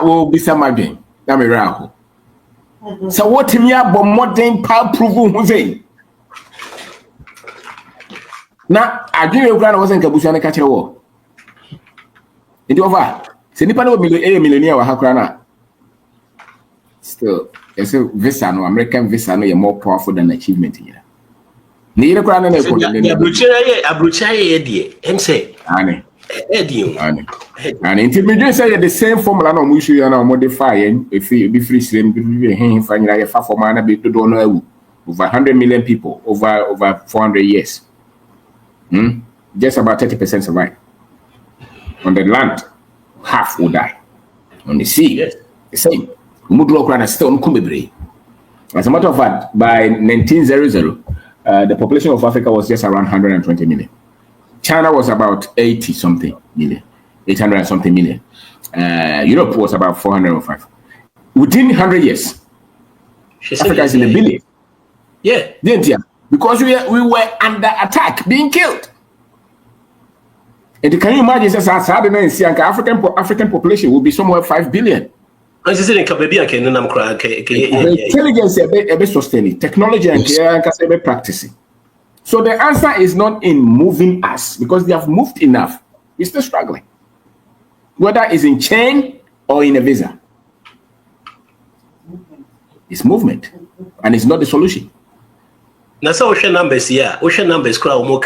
will be some again. Namiraho. So what me about modern power prove who's saying? Now, I dream your grand wasn't Kabushana catch a war. It over. Senipano millionaire or Hakrana. Still, there's a visa, no American visa, no, you're more powerful than achievement here. Neither grand and Abruchai, him say, Annie. And intimidate say the same formula no mushi na modify if you be free slim be find like far for man be don't know over 100 million people over 400 years. Just about 30% survive. On the land, half will die. On the sea, yes. The same. Still as a matter of fact, by 1900, the population of Africa was just around 120 million. China was about 80 something million, 800 something million. Europe was about 405. Within 100 years, Africa is in the billion. Yeah, didn't you? Because we were under attack, being killed. And can you imagine that African population will be somewhere 5 billion? Intelligence is sustaining, technology and practicing. So the answer is not in moving us, because they have moved enough. We're still struggling. Whether it's in chain or in a visa. It's movement. And it's not the solution. Now, so ocean numbers here. Ocean numbers crowd omo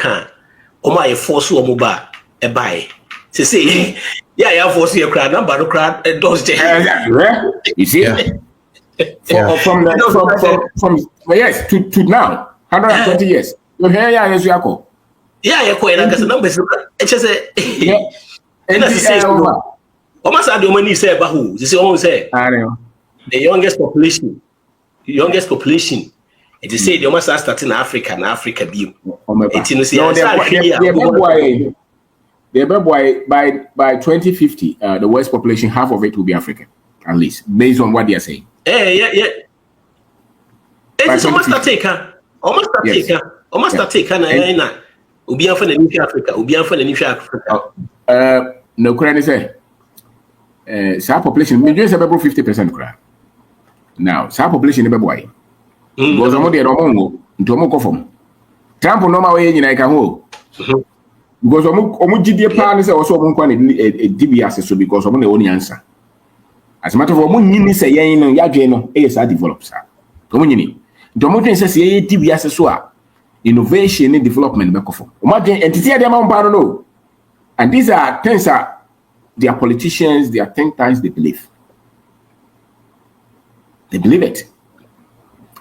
force omo a buy. To say, yeah, force your crowd number crowd does you see? From yes to now, 120 years. Yeah, numbers. It's just almost had the money say about who? This is almost say the youngest population. It is say they almost start in Africa and Africa view. By 2050, the West population, half of it will be African, at least, based on what they are saying. Yeah. It's almost a taker. Almost a taker. Ubi for the new Africa. No, Korean say, our population, we just about 50% crowd. Now, our population is boy. Because I'm the Romongo, into Mokofom. Trump no way in Ikaho. Because GDP plan is also a DBS, so because I'm the only answer. As a matter of fact, say, Yageno, ASR develops. Community. Domotin says, DBS, so innovation and development. Imagine entity of the amount, I don't know. And these are things that they are politicians, they are think tanks, they believe. They believe it.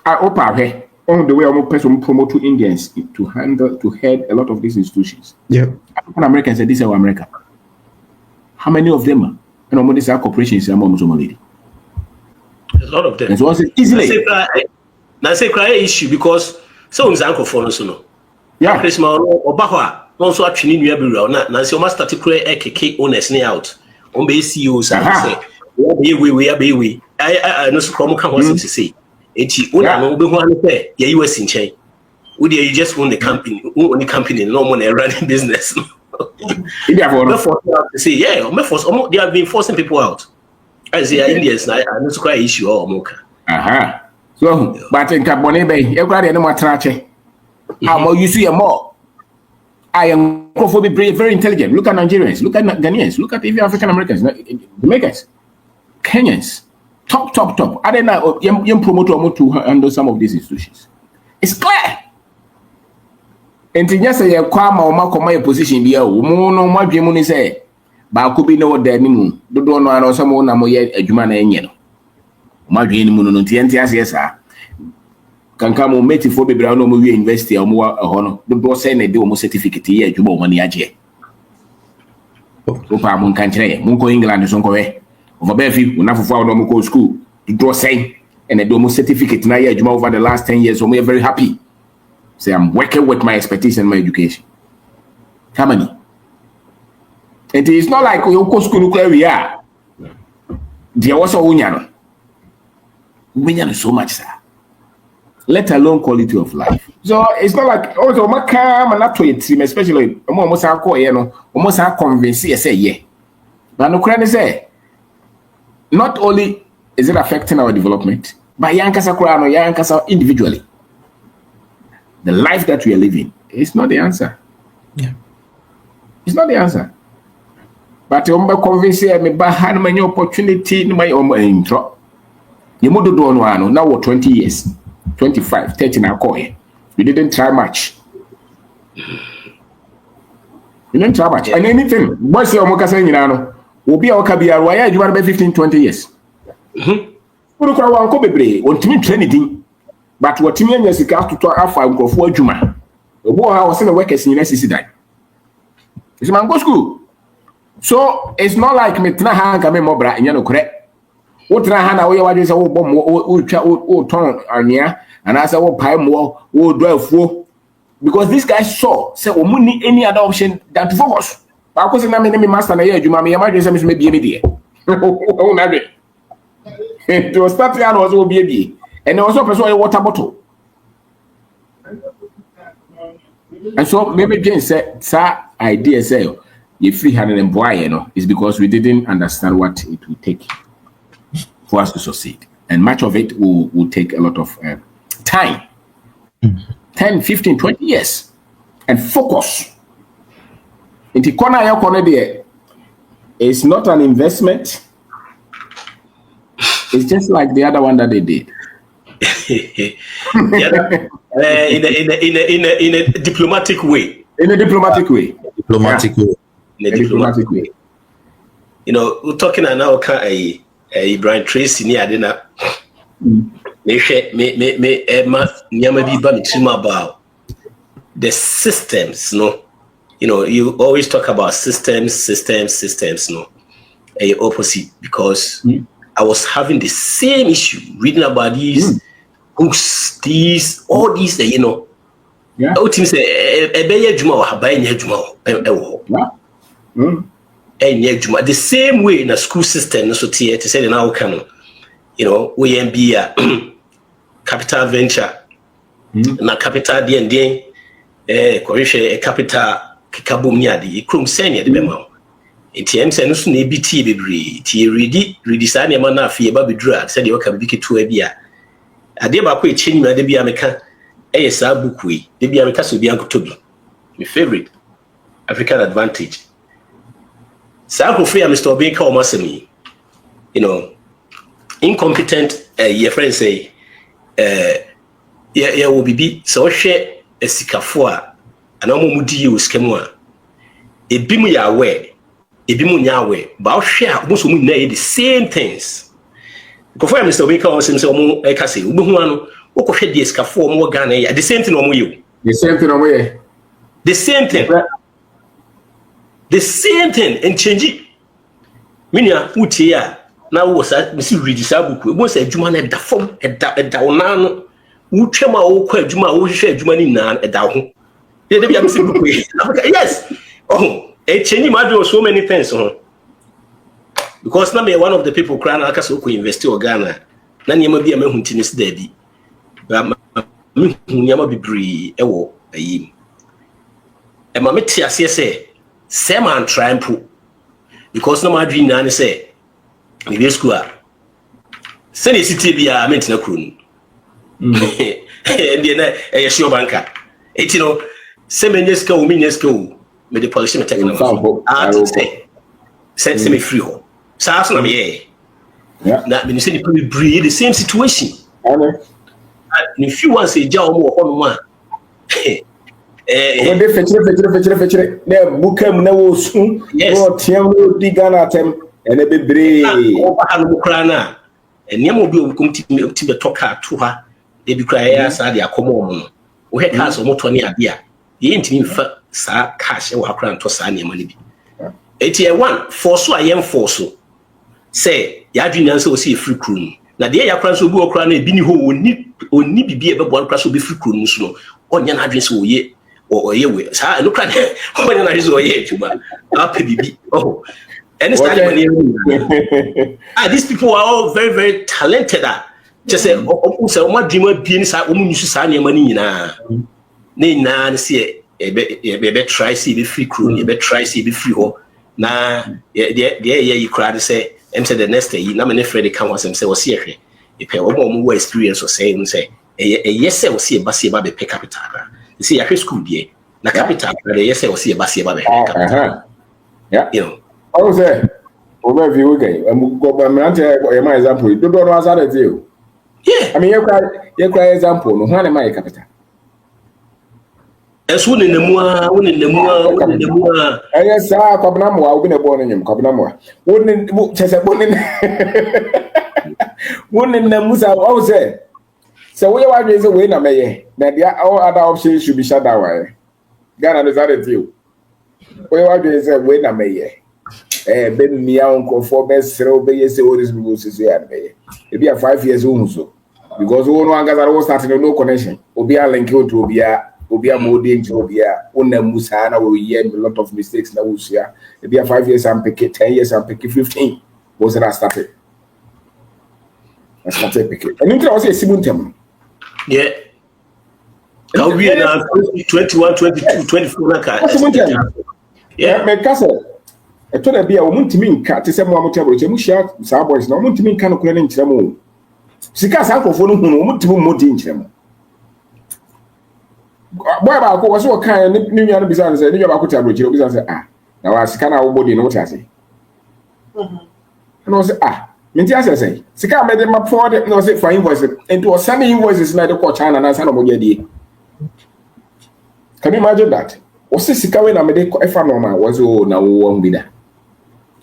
I open on the way I'm person promote to Indians to head a lot of these institutions. Yeah. African Americans say this is our America. How many of them are? And almost these are corporations, I'm almost lady. A lot of them. And so easily. That's a cry issue because someone's uncle for us, no. Yeah. Christmas or Bahwa. Also, actually, you have now. So, must start to create a cake owners out. On base CEOs, I say, we are. I know some come to say. It's one pay. Yeah, you were in chain. Would you just own the company? Own the company, no money running business. Say, yeah, they have been forcing people out. As they are Indians, I know it's quite issue or mocha. So, but in Cabone Bay, you've got any more trache. How more you see a more. I am very intelligent. Look at Nigerians, look at Ghanaians, look at even African Americans, Jamaicans, Kenyans. Top. I don't know. Young promoter to handle some of these institutions. It's clear. And to just say, "Kwama or Malcolm, position be a woman, my dream is say, but could be no dead moon. Don't know someone I'm yet a human and my dream moon on TNT, yes, sir. Can come on mate for baby Brown movie university or more a honor. The boss saying they do almost certificate here, you more money. Opa Moon country, Munko England is on way. Over Befi, enough for our normal school to draw say, and a domo certificate now over the last 10 years, so we are very happy. Say I'm working with my expertise and my education. How many? It is not like we go school where we are. There was a Unyano. Unyano so much, sir. Let alone quality of life. So it's not like also my calm and not to it, especially almost our convince say yeah. But no credit say. not only is it affecting our development, but Yankasa individually. The life that we are living is not the answer. Yeah. It's not the answer. But I'm convinced me had many opportunity in my own intro. You do one now 20 years, 25, 30 now. You didn't try much. You didn't try much. And anything, boys, you're more saying, will be our cabiar, why you are by 15, 20 years. Want to mean anything, but what you mean is you have to have a for Juma. The boy I was in the workers in necessity. It's man go school. So it's not like me tna hang kame mo bra nya no kore. Wo tna ha na wo ye wadwe se wo bom wo twa wo ton ania and I say wo pai mo wo do afuo because this guy saw say o mu ni any other option than to focus. Ba ko se na me master na ye adwuma me ye madwe se me bie me die. O na dwe. To start ya no so bie and also person a water bottle. And so maybe Jane said, sir, idea say if we had an employer, it's because we didn't understand what it would take for us to succeed. And much of it will take a lot of time. 10, 15, 20 years. And focus. In the corner there, it's not an investment. It's just like the other one that they did. In a diplomatic way. In a diplomatic way. In a diplomatic way. You know, we're talking now a Brian Tracy near dinner. About the systems, no. You know, you always talk about systems, no. A opposite because I was having the same issue reading about these books, all these, you know. Yeah. The same way in a school system, so to say now can, you know, we be a capital venture, na capital D&D, a capital kikabum near the Krum Senior, the memo. In TMs and soon ABT be redesign a man of Baby Drug, said you can be to a beer. I did about quit changing my debut American ASR book way, debut America so be Uncle Toby. My favorite African advantage. Sample free, Mr. Baker or Massamy. You know, incompetent, your friends say, yeah, will be so share a sikafoa, and I'm going to use Kemwa. A bimu yawe, a bimu yawe, but I'll share most of the same things. Before Mr. Baker or some more, I can say, Ubuano, what could the sikafoa more Ghana, the same thing on you. The same thing away. The same thing. The same thing and change it. Minya utia now was Miss Ridisabu, was a Juman at the form at Downano, Uchema or Juma, who shared Jumani Nan at Down. Yes. Oh, a changing matter of so many things. Because now one of the people crying like us who invest in Ghana. None you may be a man who tennis daddy. But Yama be bree, a war, a yim. And my metia say. Same and try and put because no matter what say, maybe school. Send a city be a maintenance crew. And then a show banker. It's you know, 7 years ago, minutes ago, made the policy taking them. I say, send me free home. So I saw me, yeah. That means you probably breed the same situation. If you want to say, Joe, more on one. When they fetch they book him no soon, no Tiamo Digana tem, and a baby Ukraina. And Yamo will come to the talker to her. They be cry as I are common. We had cars or motor near beer. The intimate cash or crown to sign your money. 81 for so I am for so. Say, Yadrian so see free crew. Now, the air crowns will go crown a binny who will need be able one crash will be free crew. On your address, oh, ye. Or ye, so I look at it when I saw ye, oh, and it's these people are all very, very talented. Just say, oh, my dreamer being inside woman, you should sign your money now. Nay, now, see, a bit try see the free crew, a bit try see the free home. Now, yeah, you cried to say, said the next day, na me ne Freddy come was say was here. If I want more experience or say yes, I will see a bassy about the pay capital. You see, a school dear, na capital, yes, I will see a bassy about the capital. Yeah, you know. I was there. Overview again. I'm going to my example. You don't know what's out of you. Yeah, I mean, you cry example. No one in my capital. As one in the moor, one in the moor. Yes, sir. Cobnamo, I'll be born in him. Cobnamo. Wouldn't just a one in the Musa. I was there. So we are raising a winner, may that all other options should be shut down. Ghana is added to you. We are raising a winner, may Ben Mia uncle for best zero bays, all this rules. It be a 5 years old, so because one guy that was starting no connection. Obia link you to Obia Modi to Obia, Una Musana, we hear a lot of mistakes. Now, it be a 5 years and pick it, 10 years and pick it, 15. Was I started? I started picking. And you was a simultaneous. Yeah. Now we are now 21, 22, 24. Yeah, my cousin. I told her, be a woman to me, cat is a more table. Chemusha, Saboys, no one to me can occur in Tremo. Sikas uncle for no woman to more in Tremo. Boy, I was so kind of new young business, and you about to have a business. Ah, now I scan our body in what I say. And I was, Mintias say, Sika made them up for it, no say for invoices, and to send invoices like the coach and answer no day. Can you imagine that? Was this Sika when I made a phenomenon was now one bidder.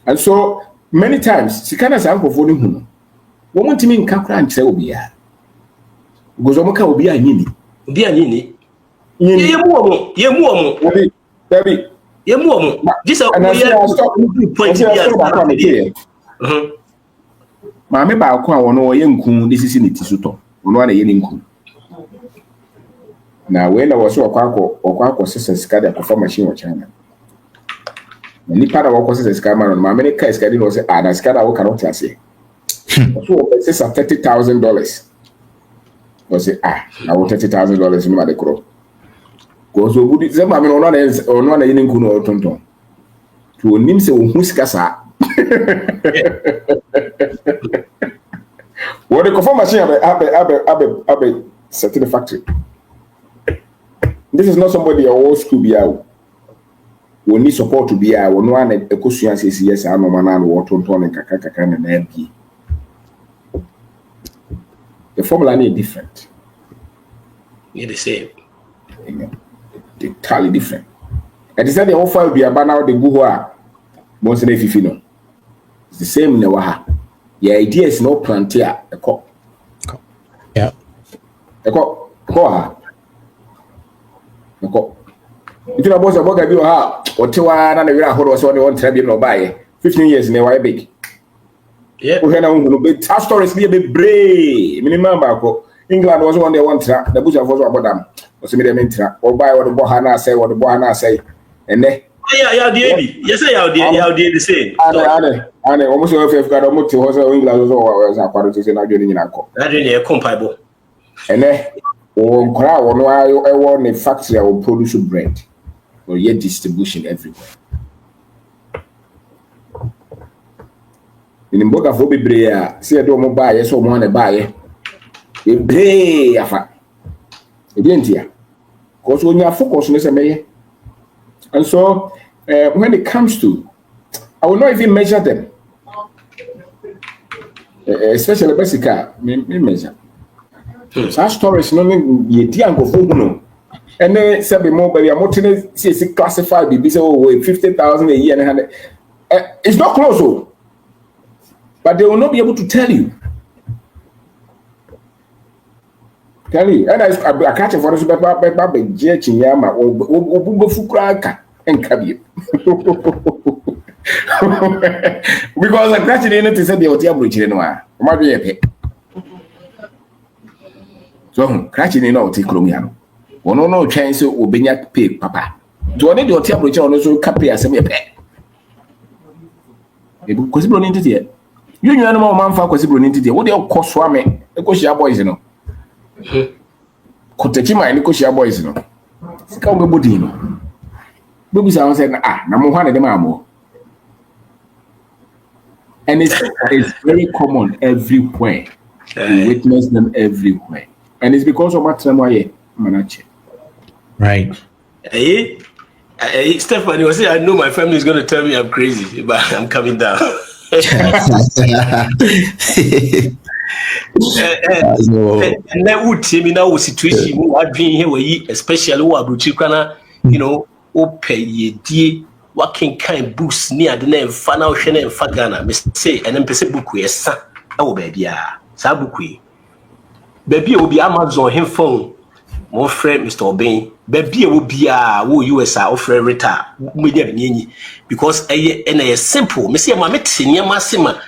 And so many times, Sika's uncle for him. Woman to me in Capra and Selbia. Goes on Kabia Nini. Dear Nini. Ye more. Debbie. Ye more. This is a Mammy Balcon or no young coon, this is in it to on one a young coon. Now, when I was so a quack or sister scattered perform machine or China. Any part of our courses is camera on my many cars getting was a scatter or cannot say. So, it's $30,000. Was it I want $30,000 in my crow. Goes over good. Some mammy on one a young coon or tonton. To a nimse who's cassa. What the conform machine have a certain factory. This is not somebody a old school be out. We need support to be out. No one a question says yes, I know man and water and kakaka and MP. The formula is different. You're the same. Entirely different. And is that the offer will be about now the Buhua? Once in a fifino. It's the same in the Waha. The idea is no planter, a cop. Yeah. A cop. A cop. If you was a book, I do a or 2 and a year, was only 1 trillion or buy 15 years in a white big. Yeah, we had a bit tough stories, be a bit brave. Minimum Barco. England was one day one track, the bush was about them. Was a medium track, or buy what the Bohana say, what the Bohana say, and then. Yeah, Davey. Yes, I did the same. And almost if you've got a motive, was England was a part of the Senate in Ako. I didn't a compatible. And then, or crowd, or I want a factory that will produce bread, or yet distribution everywhere. In the book of Bobby Brea, see a domo buy, so one a buy. A bray afa. A dentia. Because when you are focused on this, and so, when it comes to, I will not even measure them, especially Bessica, me measure. Such stories, no, ye diango funo, and then say more, but your motive is classified, be so 50,000 a year and it's not close, but they will not be able to tell you. And I catch a for us, Baby Jama or Fukraka and Kabi. Because I catch it in to say the hotel bridge in Noir. Might be a pet. So, catching in out Ticromiano. Or no chance will be at pig, Papa. Do I need your hotel bridge on also Capi as a pet? Because blown into the you know, no man for Cosibron into the what they'll cost swimming, because your boys, you know. Kotechima and Nicosia boys, no. Come with Budino. Baby sound said, no one of them are more. And it's very common everywhere. We witness them everywhere. And it's because of what Manache. Right. Hey, Stephanie was saying, I know my family is going to tell me I'm crazy, but I'm coming down. And that would tell me now situation what being here where especially what Bruchikana, you know, pay ye what kind books near the name Fana Ocean and Fagana, Miss say, and then Pese book we son. Oh baby, Sabukui. Baby will be Amazon him phone. More friend Mr. Obey. Baby will be US offer retire media because a simple Missy Mamma near Massima.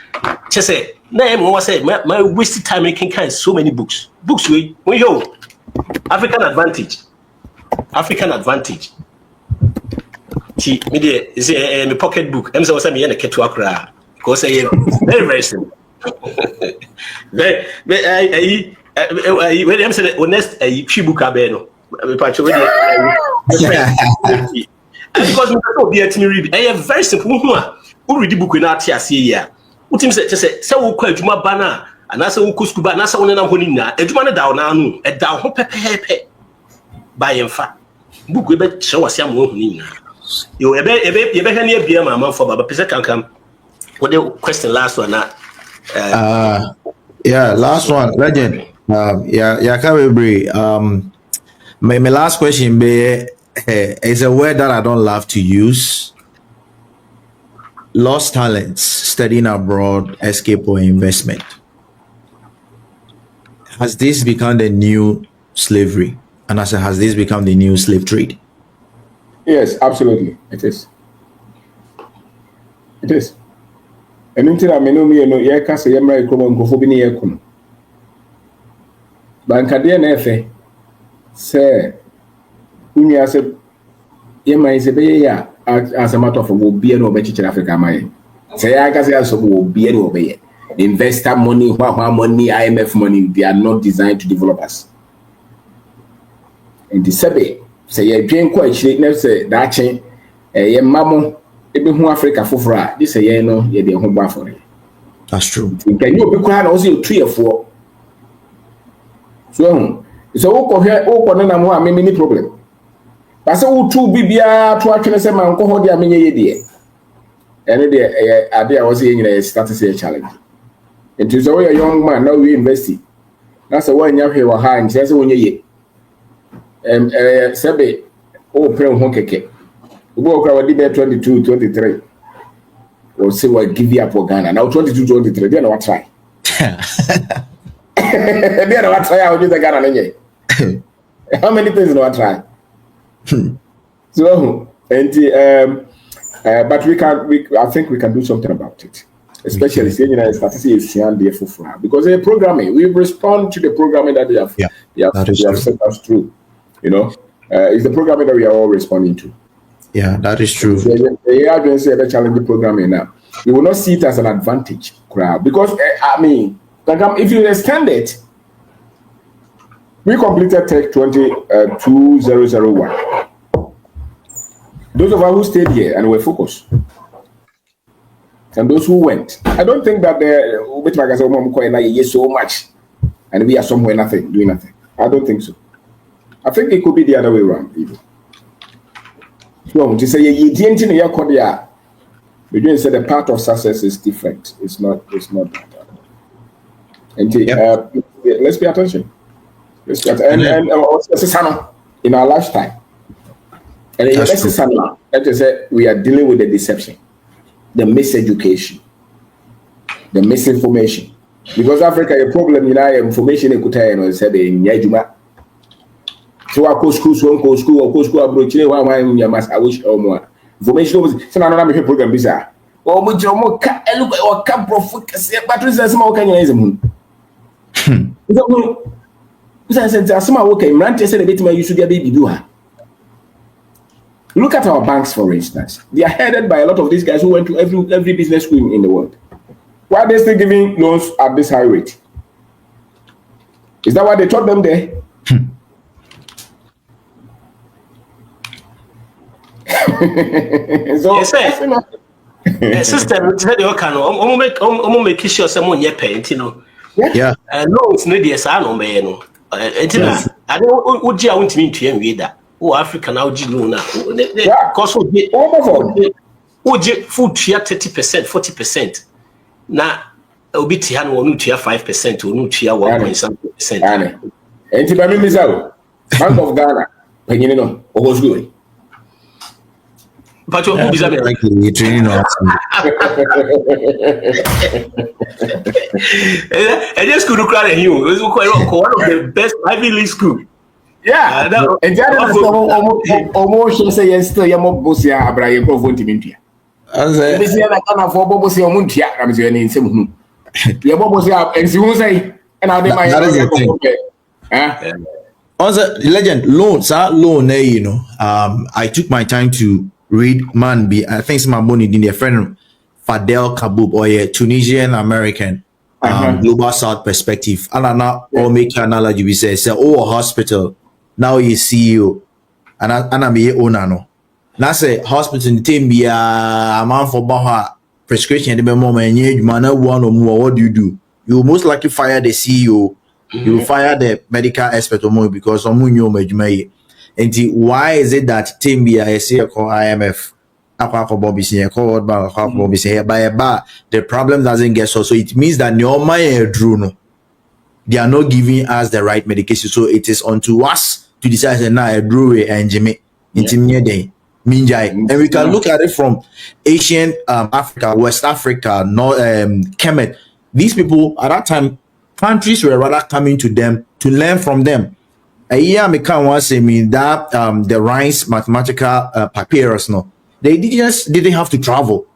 Just say name was say my wasted time making kind so many books. Books we yo African advantage. African advantage. See media is a pocket book. I'm so me and a ketu akra because I very very simple. Very when I'm saying honest a book abeno. Because we don't be at me read. I am very simple. Who read the book in art here? What him say? Say we call Juma Bana, and I say we call Scuba, and I say we na honina. A Juma down now, a down home pepe. By in fact, book we bet show us some honina. You ebe near beer, my mom for Baba Pisa can come. What the question last one? Yeah, last one, legend. My last question is a word that I don't love to use. Lost talents, studying abroad, escape or investment. Has this become the new slavery? And I said, has this become the new slave trade? Yes, absolutely. It is. It is. And until I know me, no, yeah, cast a yammer, come on, go for being here. Bankadia nefe say unya say yema is a as a matter of will be an obey Africa my say I can say as will be an obey investor money, money, IMF money, they are not designed to develop us. And the sebe say a dream quite never say that chain a mammo ebe who Africa for this a no ye the home for it. That's true. Can you be quite also 3 or 4? So who here na mo many problem. But so two bibia to actually say man ko ho dia menye ye and the ade I was saying start to say a challenge. It is a young man now we invest. That's a one you here wa ha say when ye sebe o pre ho keke. Ugo okra wadi be 22 23. Or say what give you up for Ghana. Now 22 23 they no try. They don't try out with the Ghana. How many things do I try? So, and but I think we can do something about it, especially saying because they're programming. We respond to the programming that they have set us through. You know, it's the programming that we are all responding to. Yeah, that is true. The agency ever challenge programming now. We will not see it as an advantage, because I mean. If you extend it, we completed Tech 2001. Those of us who stayed here and were focused, and those who went, I don't think that the so much, and we are somewhere doing nothing. I don't think so. I think it could be the other way around, even. So to say we didn't say the path of success is different. It's not that. And let's pay attention. And also in our lifetime. And we are dealing with the deception, the miseducation, the misinformation. Because Africa a problem information in Yajuma. So I go school approach I wish more. Information was another program bizarre. Or much more or camp profit but small can Look at our banks, for instance. They are headed by a lot of these guys who went to every business school in the world. Why are they still giving loans at this high rate? Is that why they taught them there? So, yes, sir. system said you can make sure someone ye paint, you know. Yeah. No, it's not the son or man. I don't would you want me to read that? Oh, Africa now, Giluna. Cost would be food 30%, 40%. Now, it'll be Tian or Nutia 5% or Nutia 1.something%. And to Bami Mizao, Bank of Ghana, Penino, or was good. But you're likely training us. And just could cry at you. It was quite one of the best Ivy League school. Yeah, and that almost say yes to Yamobusia, Abraham Profontimintia. As I can't afford Bobosia Muntia, I'm saying in some. Yamobusia, and you say, and I did my also, legend loan, sir, loan, you know. I took my time to read man be I think my money in their friend Fadel Kaboub or a Tunisian American global south perspective. And now or make analogy we say oh hospital now you CEO and I'm a owner no. Now say hospital in team be a man for Baha prescription the moment you man one or more what do? You most likely fire the CEO, you fire the medical expert or more because someone you may. And why is it that Timbia is here called IMF? The problem doesn't get so it means that they are not giving us the right medication. So it is onto us to decide now a brewery and Jimmy and we can look at it from Asian Africa, West Africa, Kemet. These people at that time, countries were rather coming to them to learn from them. A year me can once say me that the Rhine's mathematical papyrus no they didn't have to travel.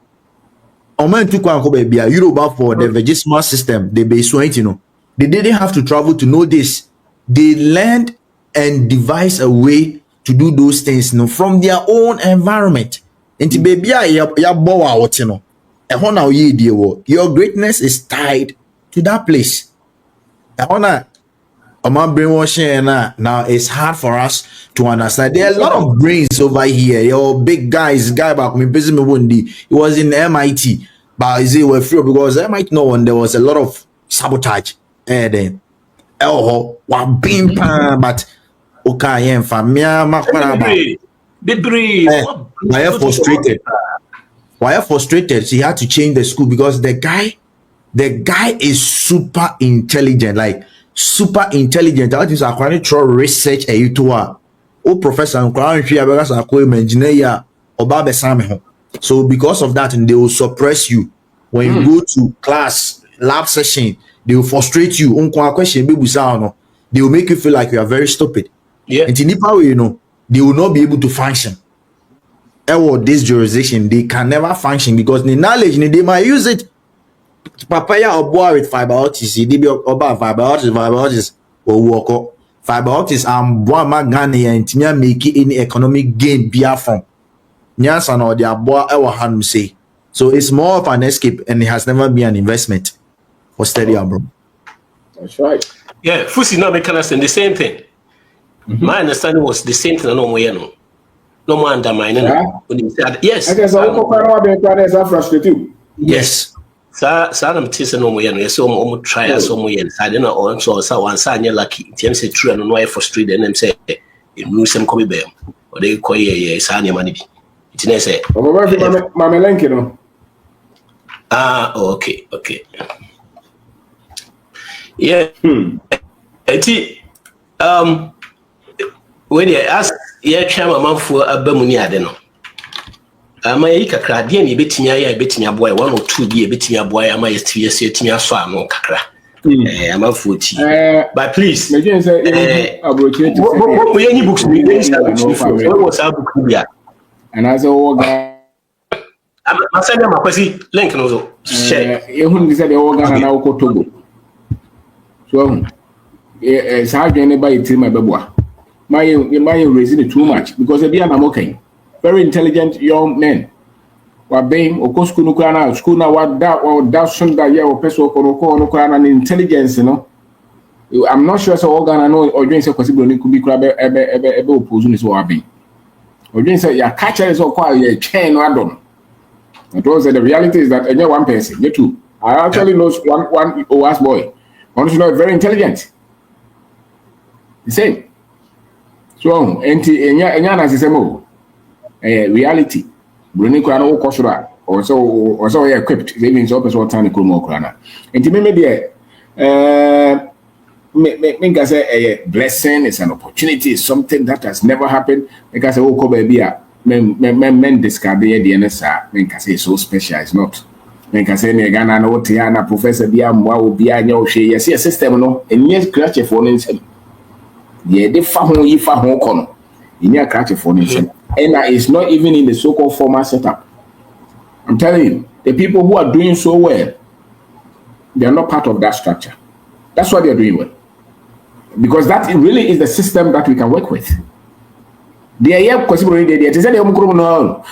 Oman took one baby Europe for the vegismal system they base you know they didn't have to travel to know this. They learned and devised a way to do those things you know, from their own environment. Into baby ya bow out you know your greatness is tied to that place. Brainwashing now it's hard for us to understand. There are a lot of brains over here. Your big guy back me busy me one day. He was in MIT, but they were free because MIT no one there was a lot of sabotage. Then being but okay, why are frustrated? Why are frustrated? She had to change the school because the guy is super intelligent, like super intelligent. That is acquiring through research a you to professor engineer. So because of that, they will suppress you when you go to class, lab session. They will frustrate you. They will make you feel like you are very stupid. Yeah. And in Nepal, you know, they will not be able to function. This jurisdiction, they can never function because the knowledge they might use it. Papaya or boy with fiber optics, fiber optics or work fiber optics and one magani and make any economic gain be from Nyansan or their boy our hand say. So it's more of an escape and it has never been an investment for steady bro. That's right. Yeah, Fusi now make understand the same thing. My understanding was the same thing. No more undermining. Yes. I guess I'm frustrated. Yes. Sana mtise no mo yeno yesi omo try as omo yen sade na on so sa wan sa anye lucky tiem say true no why frustrated dem say enu sem come be o dey ko ye sa anye mani bi it na say mama lenki no okay yeah eti when you ask ye twa mamafo abamu ni ade no ama yi kakra de na ebetimi aye ebetimi aboa 1 or 2 bi ebetimi aboa ama yes etimi aso ano kakra ama 40 but please me say opportunity we any books we was our book bia and as a organ I send them a question link no so share ehun say the organ na uko Togo so sa adwen ne ba yitiri ma beboa my raising too much because they are okay. Very intelligent young men. Wabem okosku no kwana school na wada or dasson da ye opeso koroko no kwana intelligence no. I'm not sure so organ no or doing say possible ni could be oppose ni so wabem. Or doing say ya catcher is all quite a chain no adon. It was the reality is that any one person, you two. I actually know one OAS boy. One not very intelligent. The same. So, enya na sisemo. Reality. Bruni kwa no kosura. Also equipped. They means open so time kromo krana. Enti me dey me say a blessing is an opportunity, is something that has never happened. Because oh ko baby a men discard the NSA. Men say so special is not. Men say me Ghana no tia na professor bia mwa obi anya o hwe yes system no enye crash for no nsem. Ye de fa ho yi fa ho kono. Enye crash for no nsem. And it's not even in the so-called formal setup. I'm telling you, the people who are doing so well, they are not part of that structure. That's why they are doing well. Because that really is the system that we can work with. They are here because they are saying they are no.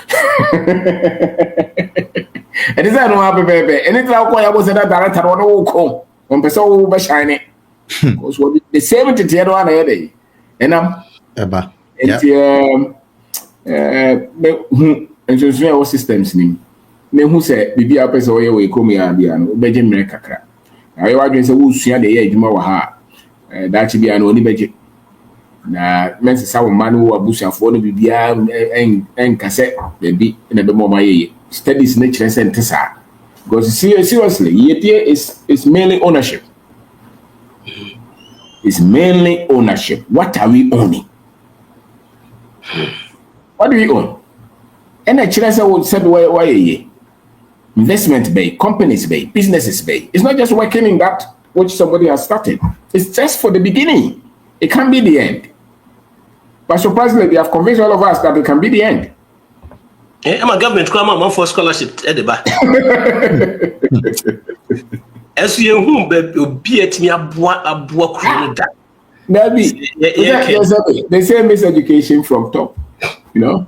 And it's not no baby. Anything I call was that director or no come. One person will be shining. Because the same thing here one day. And Eba. And so our systems name. Me who say bibi a person we come here bia no beje mre kakra. Na you wadwen say wo sua de ye adwuma wa ha. Da chi bia no oni beje. Na men say wo man wo abusuafo no bibia en kase bebi na be mo ma ye. Studies nature center sa. Because seriously, is mainly ownership. It's mainly ownership. What are we owning? What do we own? And I said why investment bay, companies bay, businesses bay. It's not just working in that which somebody has started. It's just for the beginning. It can be the end. But surprisingly, they have convinced all of us that it can be the end. I'm a government claim for scholarship at the back. As you whom be at me a book. They say miseducation from top, you know,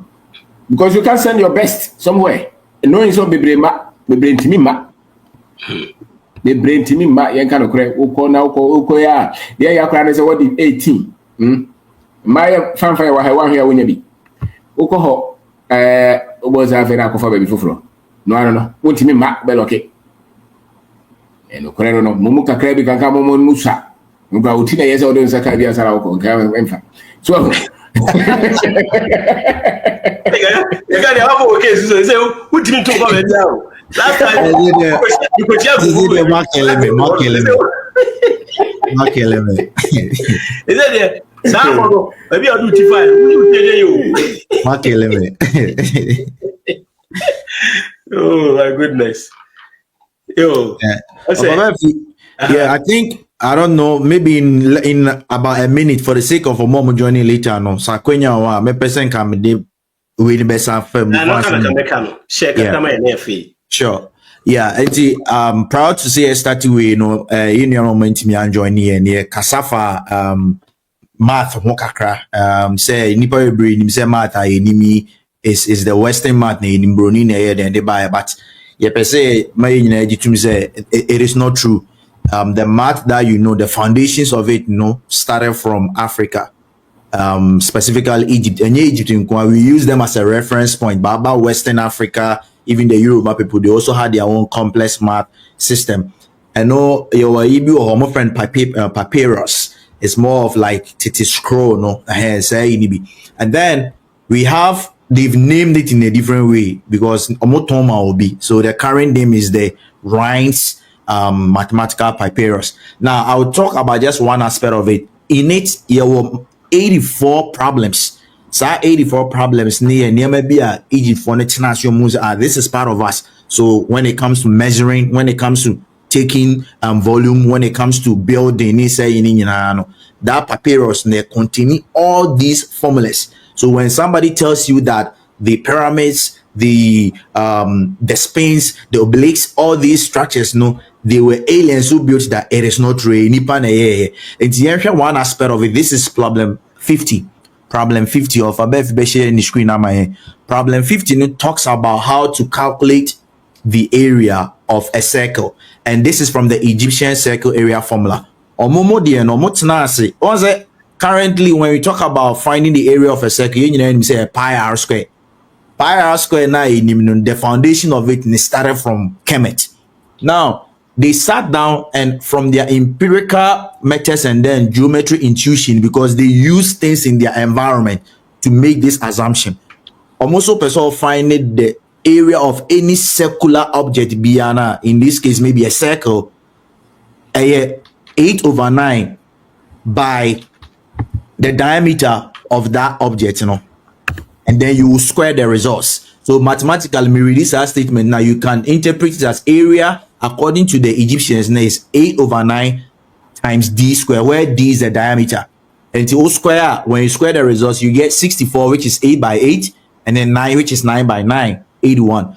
because you can't send your best somewhere. Knowing so be brain to me ma. They brain to me ma. You can't correct. Uko ya. Yeah, ya can say what is 18. My fanfare wa one here when you be. Uko ho. Was a very alcohol baby for no. Won't me ma be okay. And no correct no. Mumuka krebi kan ka momo musa. Muka utina yesa odo nsaka bia sara uko nka emfa. So you got the whole case. So say, who didn't talk about it now? Last time, you could just Mark element. Is that there? Now, maybe I'll do T5. Mark element. Oh my goodness. Yo. Yeah, I think I don't know. Maybe in about a minute, for the sake of a moment joining later. No, so Kwenya me person can be with best firm. Sure. Yeah, I'm proud to say I started with in your moment me and join here near Kasafa math mokakra say nipa brain say math enemy is the western math in Bruni na then they buy but yeah per se my say it is not true. The math that the foundations of it started from Africa, specifically Egypt. And Egypt, we use them as a reference point. But about Western Africa, even the Yoruba people, they also had their own complex math system. I know your Ibi or homo friend papyrus is more of like titi scroll, and then they've named it in a different way because Omotoma will be. So the current name is the Rhine's mathematical papyrus. Now I'll talk about just one aspect of it. In it, there were 84 problems. So 84 problems near maybe Egypt for this is part of us. So when it comes to measuring, when it comes to taking volume, when it comes to building, that papyrus they contain all these formulas. So when somebody tells you that the pyramids, the spines, the obelisks, all these structures, they were aliens who built that, it is not true. It's one aspect of it. This is problem 50. Problem 50 of in the screen. Problem 50 talks about how to calculate the area of a circle. And this is from the Egyptian circle area formula. Currently, when we talk about finding the area of a circle, you say pi r square. pi r square now the foundation of it started from Kemet. Now they sat down and from their empirical methods and then geometry intuition, because they use things in their environment to make this assumption. Almost person find it the area of any circular object biana, in this case maybe a circle, 8/9 by the diameter of that object, and then you will square the results. So mathematically, we release our statement. Now you can interpret it as area according to the Egyptians. Now is 8/9 times d square, where d is the diameter. And to square, when you square the results, you get 64, which is 8/8, and then 9, which is 9/9, 81.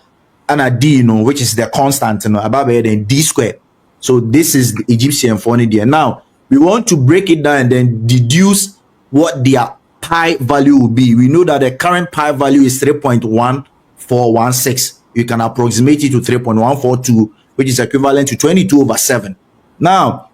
And a d, which is the constant, above it, and d square. So this is the Egyptian formula there. Now we want to break it down and then deduce what their pi value will be. We know that the current pi value is 3.1416. You can approximate it to 3.142, which is equivalent to 22/7. Now,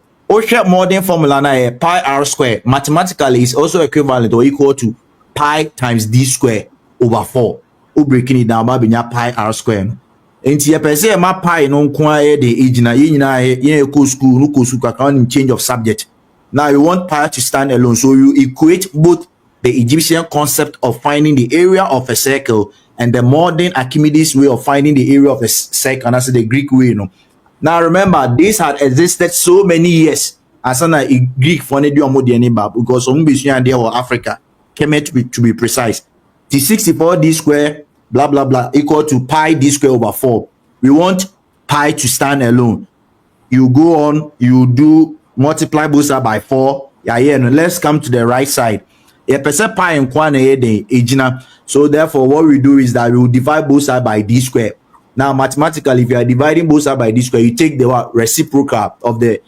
modern formula now, pi r square mathematically is also equivalent or equal to pi times d square over 4. We breaking it down by pi r square. Enti ye pese ma pi no nko aye de ejina ye nyina ye ko school no ko school kan change of subject. Now you want pi to stand alone, so you equate both the Egyptian concept of finding the area of a circle and the modern Archimedes way of finding the area of a circle, and that's the Greek way. Now remember, this had existed so many years as a Greek for because there were Africa, Kemet to be precise. The 64d square blah blah blah equal to pi d square over 4. We want pi to stand alone. You go on, you do multiply both sides by 4. Let's come to the right side. Pi and ejina. So therefore, what we do is that we will divide both sides by d square. Now mathematically, if you are dividing both sides by d square, you take the reciprocal of the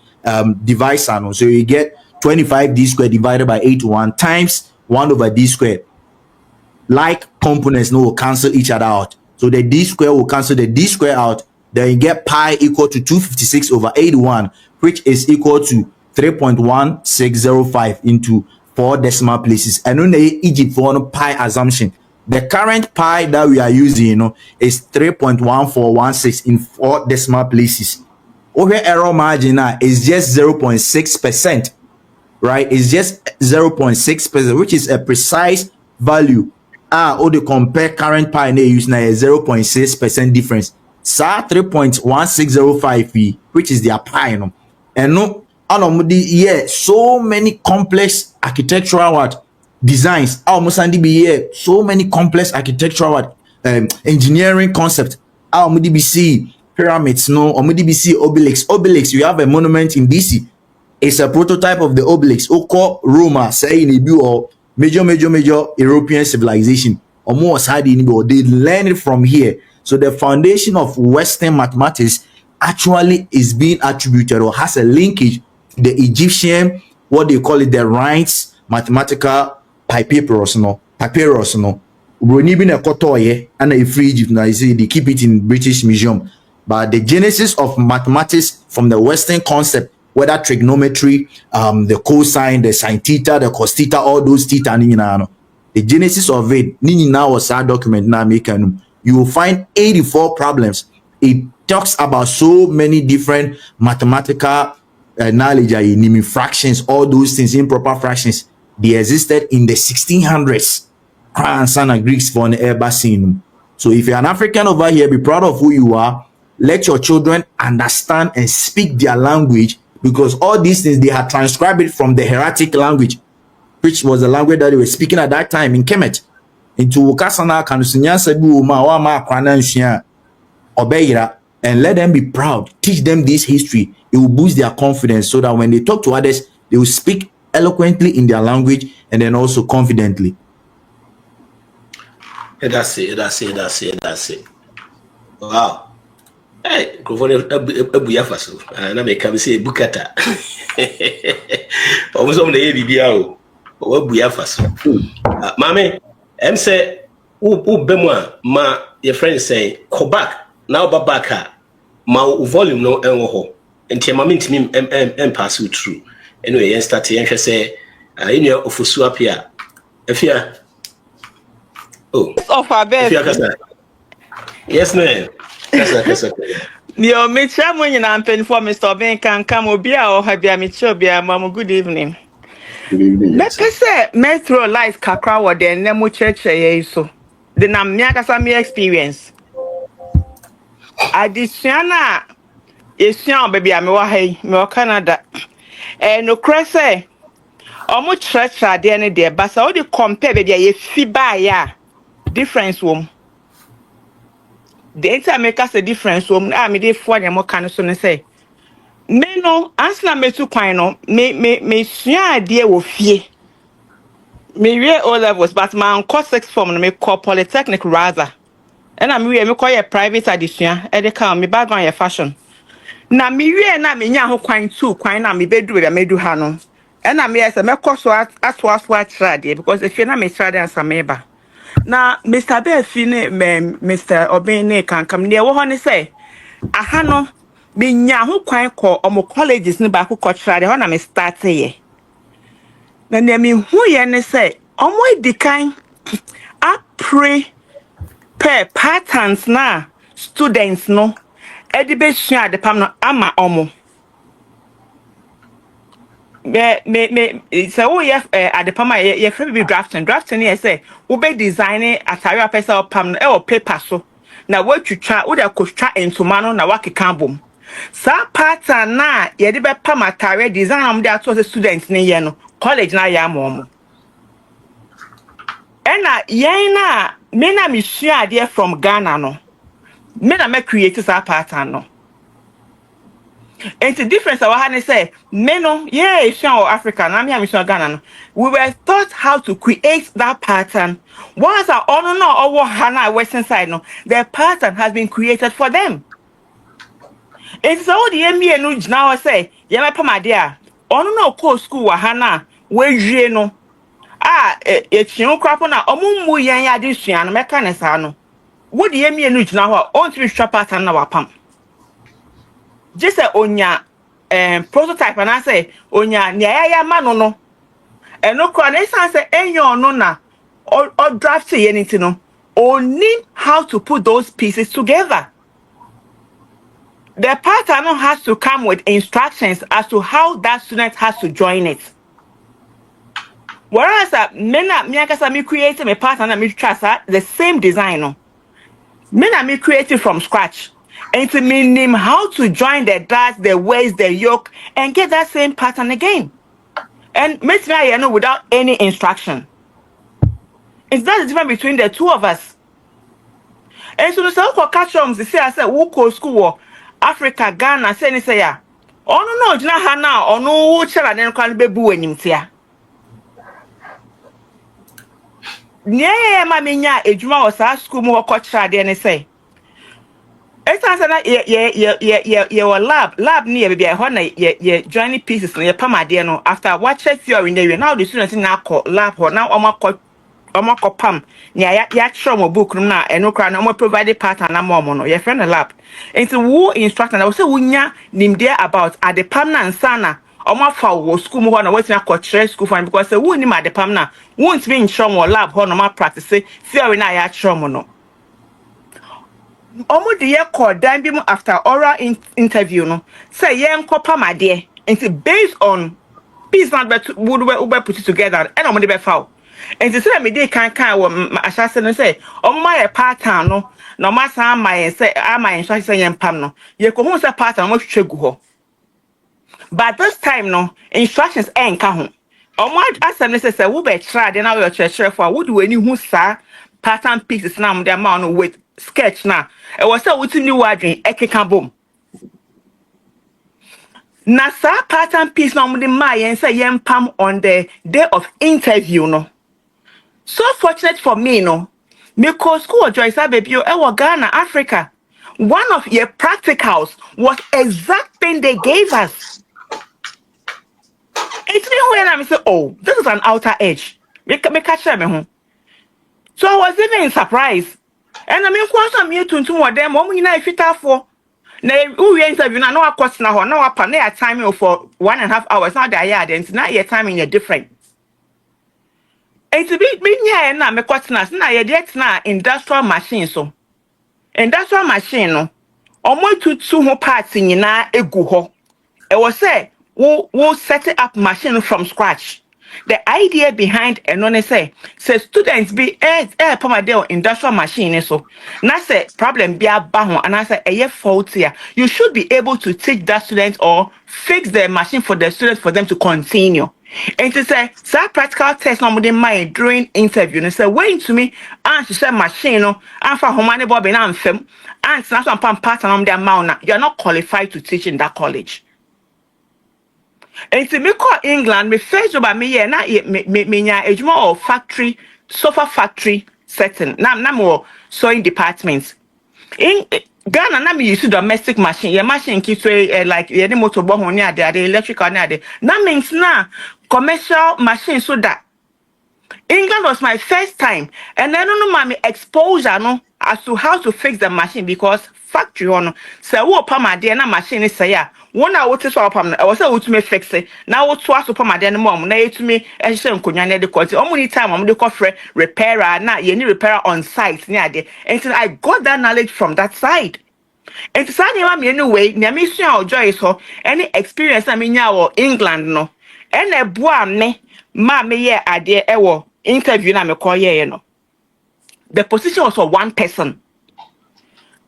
divisor. So you get 25d square divided by 8/1 times 1/d square. Like components will cancel each other out. So the d square will cancel the d square out. Then you get pi equal to 256/81, which is equal to 3.1605 into 4 decimal places. And on the Egypt for pi assumption, the current pi that we are using, is 3.1416 in 4 decimal places. Over error margin is just 0.6%, right? It's just 0.6%, which is a precise value. Or the compare current pi they use now a 0.6% difference. Sa 3.1605, which is their pi, and so many complex architectural designs. Almost so many complex architectural engineering concepts. See pyramids, see obelisk. Obelisk, you have a monument in DC. It's a prototype of the obelisk. Oko Roma, say in a or major European civilization. Or more they learn it from here. So the foundation of Western mathematics actually is being attributed or has a linkage to the Egyptian, what they call it, the Rhine's mathematical papyrus. Been a kotoye and a free Egypt. Now they keep it in British Museum. But the genesis of mathematics from the Western concept, whether trigonometry, the cosine, the sine theta, the cos theta, all those theta, the genesis of it, now was our document now making. You will find 84 problems. It talks about so many different mathematical knowledge, fractions, all those things, improper fractions. They existed in the 1600s. And Greeks for an ever seen. So if you're an African over here, be proud of who you are. Let your children understand and speak their language, because all these things, they had transcribed it from the hieratic language, which was the language that they were speaking at that time in Kemet. Into Wakasana Kanusinya Sebu Mawama Krananshia Obeira, and let them be proud. Teach them this history. It will boost their confidence so that when they talk to others, they will speak eloquently in their language and then also confidently. That's it. Wow. Hey, Abu Yafaso, and I make come say Bukata. Almost on the ABBO. Abu Yafaso. Mammy, say, Bemwa, ma, your friend say, go back, now babaka, ma volume no enwoho, and Tiamamint and pass you through. Anyway, and say, in your Ofusu up here. If you Oh, Of our if best. you are yes, ma'am. Kasa. Yo, me chamu nyina mpeni for Mr. Ben can come obia or habia me chobia mamu good evening. Good evening, Me yes. pese me throw light kakra wo de ne mu cheche ye so. De na me akasa me experience. Adisua na esua baby a me wa hai, me wa Canada. No krese omo cheche de ne de basa o de compare baby ye fi ba ya difference wom. The entire make us a difference wom na me de fo anya mo kan so ne say. Me no answer me to kwan no me sua ade wo fie me wie O levels but my course six form no me call polytechnic rather and I'm we me call your private addition e de ka me background your fashion na me wie na me nya ho kwan tu kwan na me bedu be me du ha no and na me say me course aso trade because if you na me trade answer me ba na Mr. Befi ne Mr. Obene kan kam ne wo ho ne say aha no me nya ho kwan kọ omo colleges ne ba ko trade ho na me start ye na ne me hu ye ne say omo edikan a pre per patterns na students no edi be sua de pam no ama omo me say wo ye adepam a ye free be drafting ye say wo be design atari apesa pam no e o paper so na wo twitwa wo de akotwa entoma no na wakeka bom sa pattern na ye de be pam atari design am de ato se students ne ye no college na ya mo ena yen na me na me sua ade from Ghana no me na me create sa pattern no. And the difference I had to say, me no, yeah, it's Africa, and I'm Ghana. No. We were taught how to create that pattern. Once our honor no over Hana Western side, no, the pattern has been created for them. It's all the MBA no now say, yeah, my pama dear, honor no co school wa Hana, where you no. It's you crap on a omumu yan ya disian, mechanisano. What the MBA no now, on to be pattern na wapam. Just say onya prototype and I say onya nya ma no no no kwa na say enyo no na or draft anything no only how to put those pieces together. The pattern has to come with instructions as to how that student has to join it. Whereas me create my pattern and me trust the same design no. Me create it from scratch. And to mean how to join the dots, the waist, the yoke, and get that same pattern again. And make me know without any instruction. It's that the difference between the two of us. And so the self catch on the say I said who go school Africa, Ghana, say ya. Oh no, Jina Hana, or no chala then can be booing him tia. Yeah, my minya, a juma was a school more coach, then say. It's answer yeah, lab near baby. I want ye joining pieces near Pamadiano after what check you in there. Now the students in our lab or now Omako Pam. Yeah, show my book na and no crown, no provided part and a momo. Your friend a lab. And so who instructor I was say wunya nim there about at the Pamna and Sana. Oma for school more na waiting for school for because the who nim at the Pamna won't be in show more lab or no more practice. See, we na ya show no. Omo de ye call dan bi mu after oral interview no say ye nkopa made and based on piece not but would put it together and omo de be foul and say me dey kan wo asase no say omo my pattern no no ma san my say my so say ye pam no ye ko hu say pattern mo twegu ho but this time no instructions enka ho omo asem say wo be try dey na we church for wo do any hu sa pattern pieces na mo dey ma no with sketch na e was say what new wadwen ekeka bom na sa pattern piece na mo dey ma yen say yen pam on the day of interview no so fortunate for me no me call school joy say baby e wo Ghana Africa one of your practicals was exact thing they gave us. It's me when I say oh this is an outer edge me catch me home. So I was even surprised. And I mean, once I'm here to what them, what we know fit for. Na we interview na no akwas na ho na wapa na your time for 1.5 hours. Now they are then now your timing is different. It's a bit me na me kwatena na ye de na industrial machine so. Industrial machine no. Omo tutu ho parts nyina egu ho. E was say we set up machine from scratch. The idea behind and say students be pomadel industrial machine so na say problem be aba ho and I say a fault here. You should be able to teach that student or fix the machine for the students for them to continue. And to say practical test no dey mind during interview and say wait to me and share machine no and for homane bob na amfem and na some part on their amount you are not qualified to teach in that college. And to me call England, me first job me yeah na me nya ejuma of factory, sofa factory setting. Na more sewing departments. In Ghana na me use domestic machine. Your machine keeps like any motor bomb near there, the electrical near there. That means na commercial machine so that England was my first time, and I don't know my exposure no as to how to fix the machine because factory on so wo pa ma de na machine say ya one na what so pam I was say what me fix it now what to aso pa ma de no mom na etumi e hye nkonwa na de kwati omo ni time omo de kofre repairer na ye ni repairer on site ni ade and I got that knowledge from that side. And to say me anyway na me sua joy so any experience na me nya wo England no and e boa me ma me ye ade e wo interview na me call ye no. The position was for one person.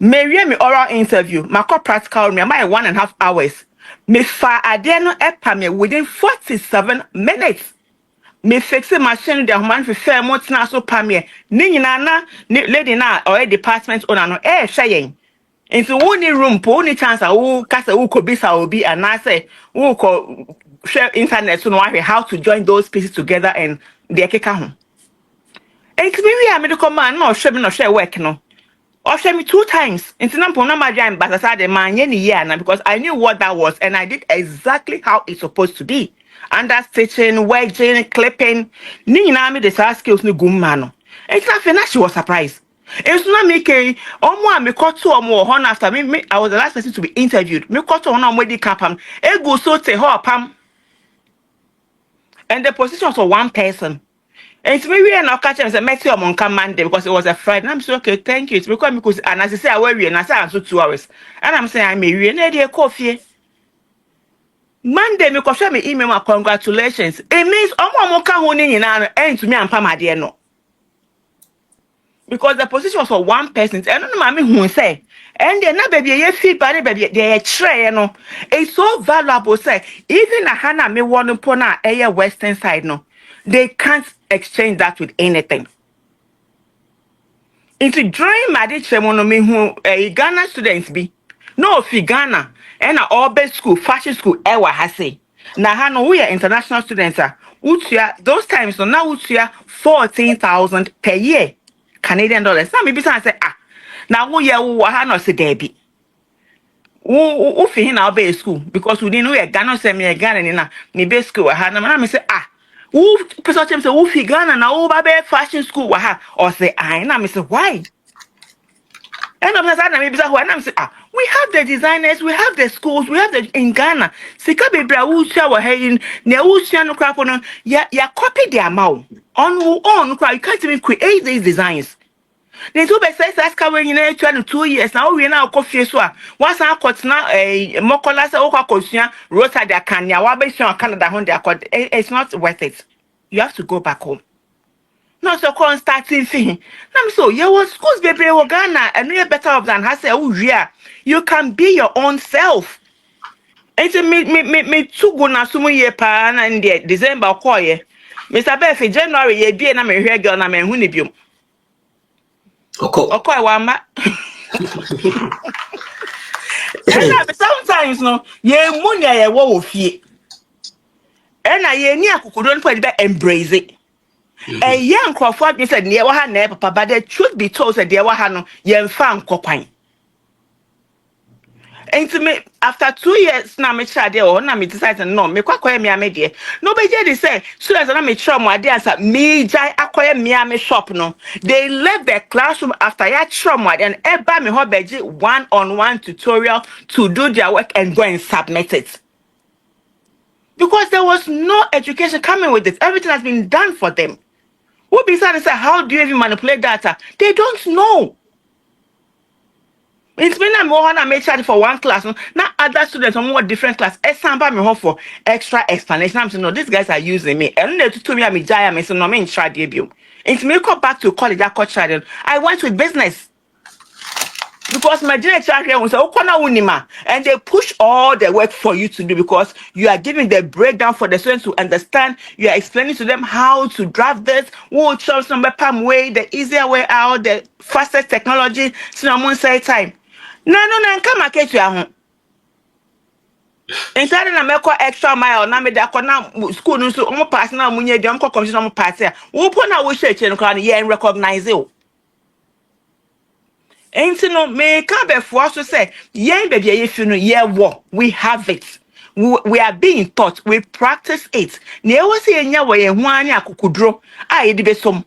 Me oral interview, my practical me my 1.5 hours. Me fa adeno epa me within 47 minutes. Me fix the machine the man for fair months na so pa me. Ni na lady na or department owner no shayen. Into one room po ni chance who kasa who could be sa obi and I say who ko share internet so no how to join those pieces together and the keka ho. And we are medical man no share work no. Or share me 2 times. In Sinampo, no matter but I said the man year now because I knew what that was and I did exactly how it's supposed to be. Under stitching, wedging, clipping. Nina me the skills no good man. It's not finished, she was surprised. It's not me me caught 2 or more horn after me. I was the last person to be interviewed. Me caught 2 on wedi capam. E go so te ho pam. And the position was for one person. And it's me we are not catching as a met you on Monday because it was a Friday. And I'm saying, okay, thank you. It's because and as I say, I wear and I say I'm so 2 hours. And I'm saying I'm a coffee. Monday, me show me email my congratulations. It means I'm honing in and to me and Pama dear no. Because the position was for one person. And I don't know who say. And then na baby ye feed body baby they tray no. It's so valuable say even a Hannah me want to put na western side no. They can't exchange that with anything. Into during my ceremony, who Ghana students be no fi Ghana and all best school, fashion school, ewa hase. Now, Hano, we are international students. Those times, so now we are 14,000 per year Canadian dollars. Now, maybe say, now we are Hano se debi. Who fi in our base school because we didn't know Ghana send me a Ghana in a base school. I say, who person say who fi Ghana na who babe fashion school wa ha or say na me say why and I'm say na me bisa why na me say we have the designers, we have the schools, we have the in Ghana sika bebra who share wa in na who share no crap no ya copy their mouth on you can't even create these designs. They do be say ask when you know 2 years now we na coffee so once I got na mokola say o kwa kosua rota their Kenya wa be sure Canada hon their it's not worth it. You have to go back home. Not so con starting thing. Now so you was schools baby wo Ghana and you better off than has you can be your own self. It's me too go na sumu ye pa na in December ko ye. Mr. Befi January ye bi na me hwe girl na me hu ni biom. Okay, wama. And sometimes no, ye money ye wo fie. And ye ni akukudo npo de embrace it. A young Crawford me said near wa na papa, but the truth be told said there wa ha no ye mfa nkokwan. And to me, after 2 years, now me try there or now me decide no, me kwakoye me amedie. No be they say, so as na me try mo ade answer me jai akoye me ame shop no. They left the classroom after ya try mo and eba me ho beji one-on-one tutorial to do their work and go and submit it. Because there was no education coming with it. Everything has been done for them. Who besides say, how do you even manipulate data? They don't know. It's been a more than make charge for one class. Now other students on more different class. Example me home for extra explanation. I'm saying, no, these guys are using me. And they to me, I'm a giant. I'm saying, no, I'm in charge debut. It's me come back to college. I went with business. Because my director will say, oh, and they push all the work for you to do because you are giving the breakdown for the students to understand. You are explaining to them how to draft this, what choose number way, the easier way out, the fastest technology. So I'm going to say time. No, come and get you home. Inside na make extra mile na me da na school no so omo pass na munye de omo commission omo party. Wo po na wo share no kan ye recognize you. Ain't no me can be for so say yen baby ye fi no ye wo we have it. We are being taught, we practice it. Na e wo se enya wo ye ho ani akokudro a ye de be som.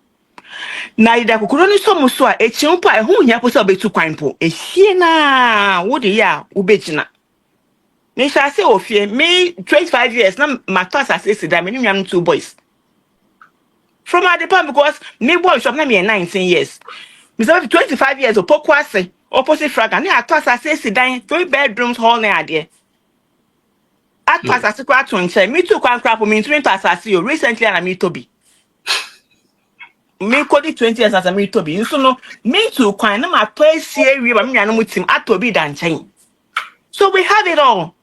Na ida akokudro ni som so a echi mpo a ho nya po se obetu kwan po. Ehie na wo de ya wo begina. Me shall say of me 25 years now my thoughts are said that me am 2 boys. From my department because me boy shop na me 19 years. Me say 25 years of pokwase opposite frag and I thought I say that 3 bedrooms hall na there. I thought I say kwat to me too kwan crap me 20 as you recently and me to be. Me code 20 years as me to be. So no me too kwan na my place here we me anu team atobi dan chain. So we have it all.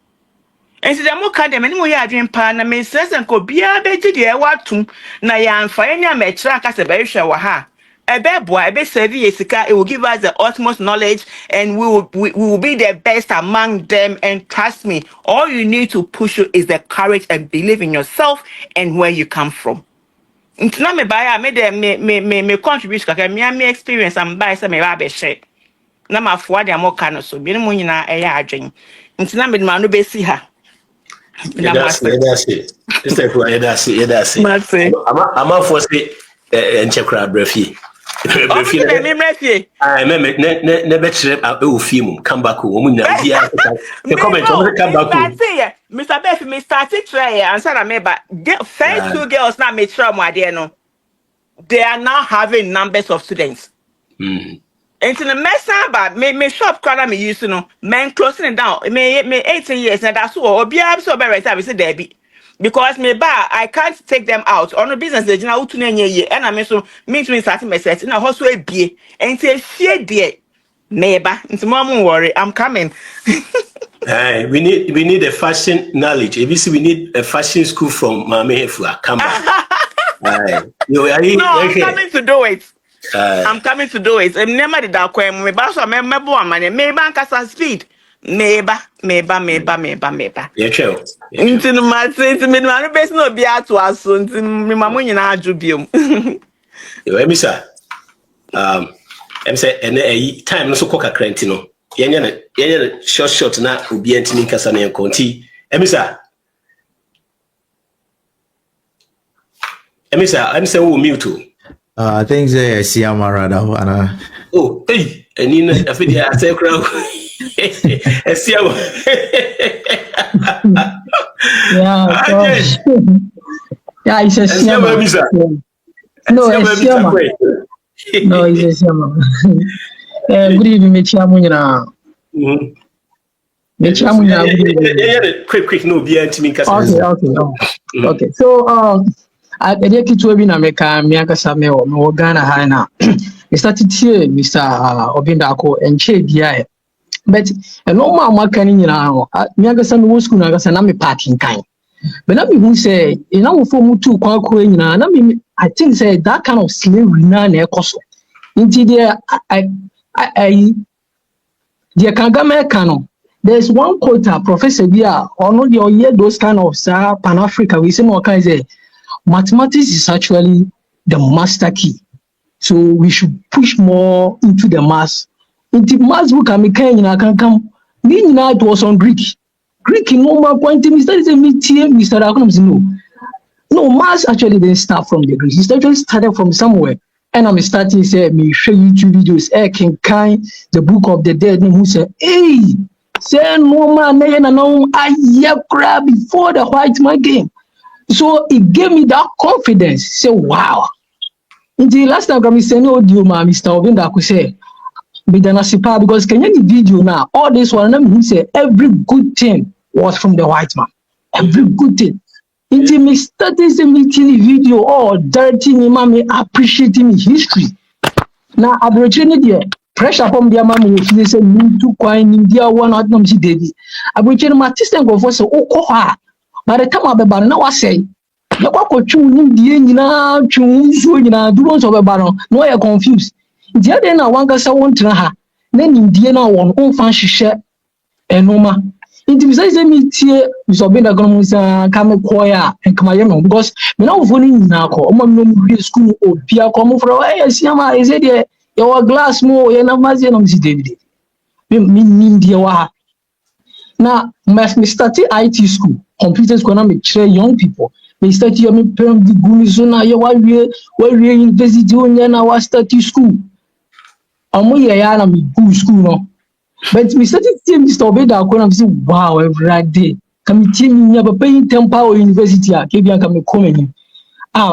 And so the more kind of many more dream pan and Miss and go be a better dear what to na yan for any metra as a very sure ha. A bad boy, a best service, it will give us the utmost knowledge and we will be the best among them. And trust me, all you need to push you is the courage and believe in yourself and where you come from. It's not me buy, I made me contribute because me experience and buy some rubbish shit. Na my father more kind so be no nyina e ya adwen nti na me ma no be si ha that's it sister for that's it ama for say enchekra brafie brafie I me be chere e film come back o mu nyina dia the comment o come back o Mr. Beff me started try answer na me ba first 2 girls na me try mo ade no they are now having numbers of students. And in the mess about me shop corner me used to know men closing it down me 18 years and that's what obia so be right I say Debbie because me ba I can't take them out on a business they na utu na ye and I mean so me to start me set na hoso ebie and say fear there neighbor into mom worry I'm coming. Hey, we need a fashion knowledge. ABC we need a fashion school from Mama Hefua. Come on. No, I'm coming to do it. I'm coming to do it. I'm never did that. Me ba so me bo amane me ba nkasa speed. Me ba. Yeah, true. Nti no mate me no be no bi ato aso nti me mamu nyina aju biom. Yo emisa. Em say ene time no so koka krenti no. Yenya short na obi antini nkasa na enkonti. Emisa I'm saying who mute. I think they see Amarada. Oh, hey, and you know, I feel I say crowd. Yeah, it's a Siama. No, it's Siama. No, it's a Siama. Good evening, Mechiamunya. Mechiamunya. Quick, no, be anti-me. Okay. So, I did it to in America, Miaka no Ghana Hana. I started here, Mr. Obindako, and Che Dia. But a normal marketing, Miagasan was Kunagasana parking kind. But I mean, who say, you know, for Mutu Kwaku, and I mean, I think say that kind of slavery na nekoso. Indeed, the Kagame canon. There's one quota, Professor Bia, or not your year, those kind of Pan Africa, we say more kinds of. Mathematics is actually the master key. So we should push more into the maths. Into maths book can come. It was on Greek. Greek in normal point Mr. Economies. No, maths actually didn't start from the Greeks. It actually started from somewhere. And I'm starting say me show YouTube videos. Can kind the book of the dead who said, hey, say no man, I grab before the white man game. So it gave me that confidence. Say, wow. In the last time I send audio, Mr. Obinda could say, because Kenya the video now, all this one, let me say every good thing was from the white man. Every good thing. In the Mr. This meeting video, oh, dirty me, mommy, appreciating history. Now, Aborigine there, pressure from their mom will feel say, me too, quite India, one not no see David. Aborigine, my sister go for so, oh, by the time I now I say, you go to India, you know, do ones of a baron, no, you're confused. The other na one person want to ha, then India na one own fancy share and Noma. Into besides the meeting, we saw being a government come choir and come on because we now voting now. No school or Pia come for a Siama is it your glass more and a Mazian David. India wa. Now, me start IT school, computer school, make sure young people. Me start your me perm the Gunizona, your university on our study school. Na me good school no. But me started seeing Mr. Obeda when I'm saying wow every day. Come team me up paying temper university kebi aka me come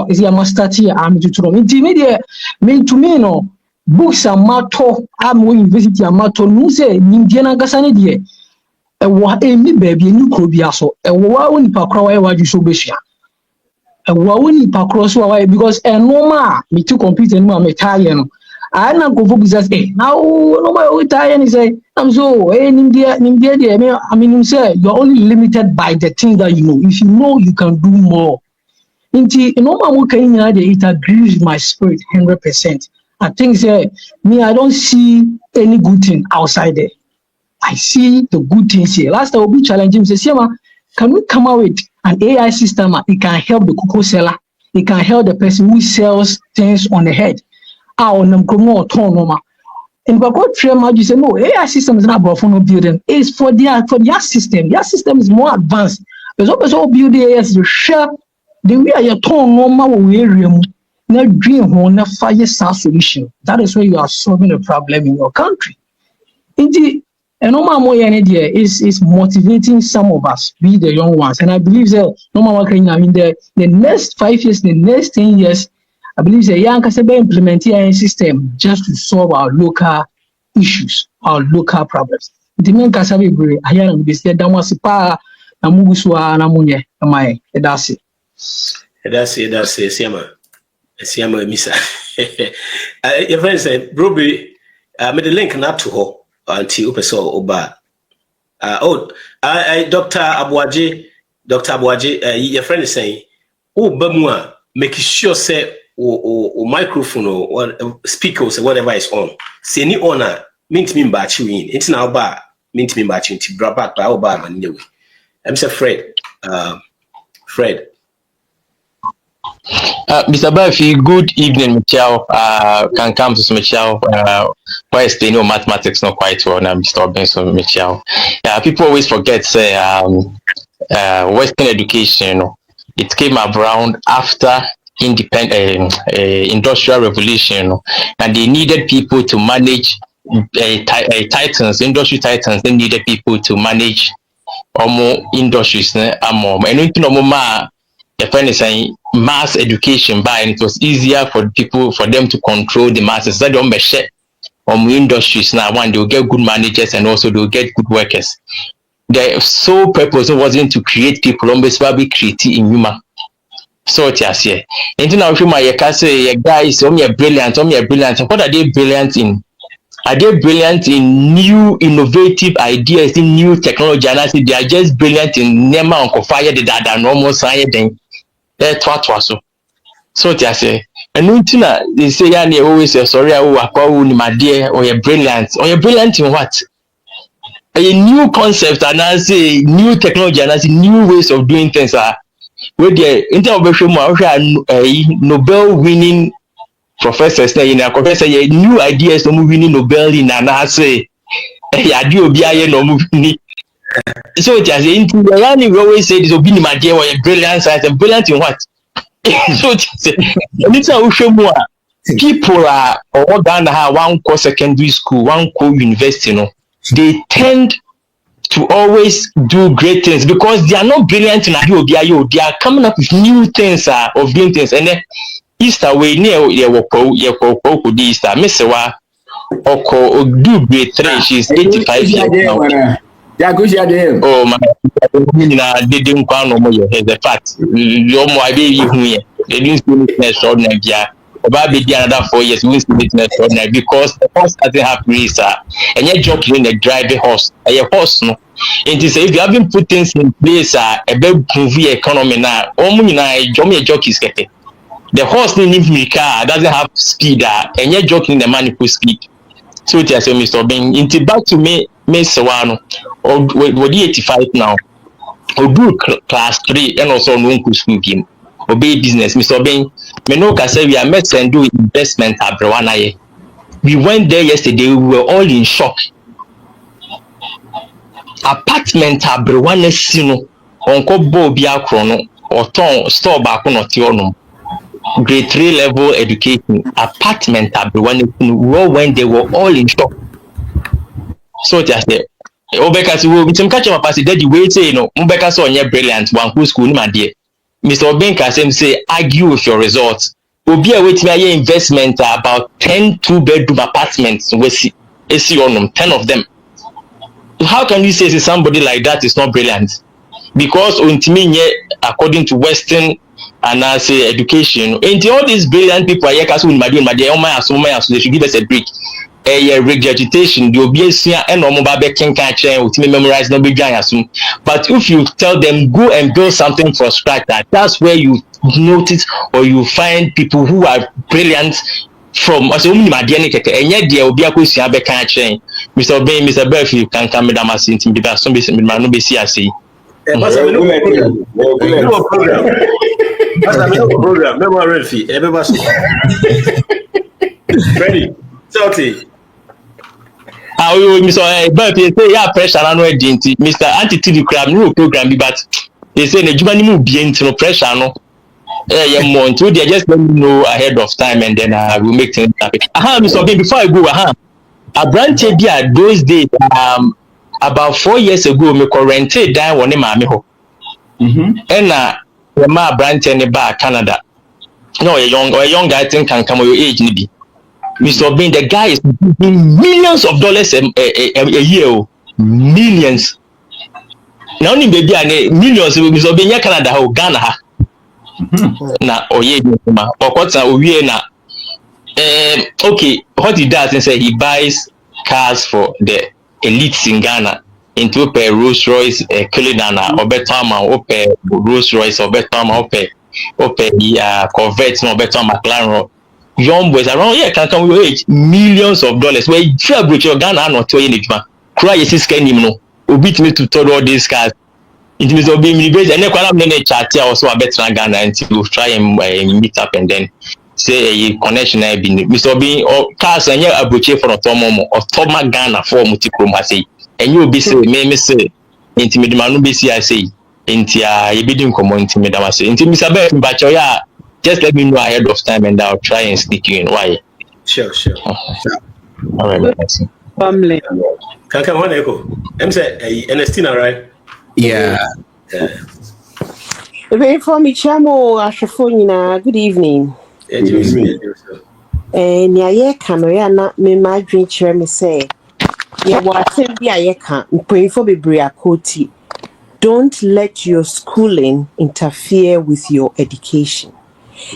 is your master here I'm to throw. Intermediate me to me no books are matter am university are matter no say Indian ankasa ne de e wo emi baby ni kro bia so e wo wa oni pakra wa waju so behia e wo oni pakra so wa because normal me to compete no me tie no I na go focus as now no my Italian is say I'm so India there I mean say you're only limited by the things that you know. If you know you can do more. Inti normal work in there it agrees with my spirit 100%. I think say me I don't see any good thing outside there. I see the good things here. Last I will be challenging say Siama, can we come out with an AI system it can help the cocoa seller, it can help the person who sells things on the head. On them come more autonomous. And but what you say no AI system is not about no building. It's for their system. Their system is more advanced. There's always all building AIs to share the way you turn normal area. No dream on a fire solution. That is where you are solving a problem in your country. Indeed, and normal idea is motivating some of us, be the young ones. And I believe that normal in the next 5 years, the next 10 years. I believe the young can implement a system just to solve our local issues, our local problems. The main casabe bri, I am be said that was a pa na muguswa na munye, my that's it. That's it, Siama. Siama Misa. Your friend said, Broby, made the link up to her until Upeso Oba. Dr. Abuaji, your friend is saying, oh, Bamua, make sure say, or microphone or speakers or whatever is on. Say any honor means me batch you in. It's now bar means me batch you to bra back by our bar anyway. I'm Sir Fred. Fred. Mr. Bafi, good evening, Michelle. Can come to Michelle. Why is they know mathematics not quite well now, Mr. Benson Michelle. People always forget say Western education, it came around after industrial revolution, and they needed people to manage industry titans. They needed people to manage more industries and the friend is saying mass education and it was easier for them to control the masses. That don't share industries now. One, they'll get good managers and also they'll get good workers. The sole purpose wasn't to create people, always be creative in human. So it's here. And now if you say guys, brilliant. What are they brilliant in? Are they brilliant in new innovative ideas, in new technology? And I say they are just brilliant in Nema and Kofaya, the data normal science thing. That's what was so. So it's here. And they say they always say sorry, my dear, or you're brilliant. Or you're brilliant in what? A new concept and I say new technology and I say new ways of doing things are. With the intervention, Nobel winning professors, professor, new ideas no winning Nobel in and I say, no moving. So it has into the line we always say this will be my dear or a brilliant science and brilliant in what? So people are all down one core secondary school, one core university, they tend to always do great things because they are not brilliant in idea. They are coming up with new things of doing things. And then Easter we near ye could Easter. Miss Wa Oko do grade 3, she's 85 years now. Oh my, didn't count no more. The fact, your my baby here. They didn't see it extraordinary. About be another 4 years, we see it extraordinary because the horse doesn't have race, and yet jockey in the driving horse. A horse, no. It is if you haven't put things in place, a big movie economy now. Jockeys get it. The horse needs me car doesn't have speed, and yet jockey in the money for speed. So it has Mr. Bing into back to me, Miss Sawano, or what 85 now, or do class 3 and also no school game, obey business, Mr. Bing. Menoka said we are met and do investment at Brawana. We went there yesterday, we were all in shock. Apartment at Brawana Sino, Uncle Bobia Chrono, or Tom store back on Tionum. Grade 3 level education, apartment at Brawana Sino, when they were all in shock. So just there. Obeka will be some catch up as the way say, no, Mbeka so near brilliant, one who school, my dear. Mr. Obenka say, argue with your results. Will be a wait me investment about 10 2-bedroom apartments with AC on them, 10 of them. How can you say somebody like that is not brilliant? Because according to Western and I say education, and all these brilliant people are they should give us a break. Regurgitation, the obesity and normal can catch memorize no be assume. But if you tell them go and build something from scratch, that's where you notice or you find people who are brilliant from as only my DNA and yet there will be a question I can change. Mr. Bain, Mr. Berf, you can come with a mass into the best no be CRC. Program, ready. Salty. Mr. But they say, yeah, pressure and no identity. Mr. Anti-TV crab, no program, but they say, the Jumani move be into pressure, no. Yeah, more into they just let me know ahead of time and then I will make things happen. Mr. B, before I go, a branch here those days, about 4 years ago, me rented down one in my ho. And my branch in the bar, Canada. No, a young guy think can come with your age, maybe. Mr. Bean, the guy is making millions of dollars a year. Millions. Now only baby millions Mr. Bean ya Canada or Ghana. Na oye or what's na okay, what he does is he buys cars for the elites in Ghana into a Rolls Royce Cullinan or Betama or Rolls Royce or Betama or Corvette or Betama McLaren. Young boys around here can come with age millions of dollars. Where you with your Ghana not to any man. Cry is scanning him no. Beat me to tell all these cars. It means of being based and then chat also a better Ghana until try and meet up and then say a connection I been Mr. Being or cars and you're a butcher for Otomo or Toma Ghana for Muticroma say. And you'll be say, may say, intimate man be see I say, intia a bidding community, Madame say, intimate Mr. But yeah. Just let me know ahead of time and I'll try and sneak you in. Why? Sure. All right, Family. Can come on, Echo. I'm saying, Ernestina, right? Yeah. For me, Chamo, Ashafona, good evening. And ya can not me my drink chair me say, ya what ya can't pray for Bibria Koti. Don't let your schooling interfere with your education.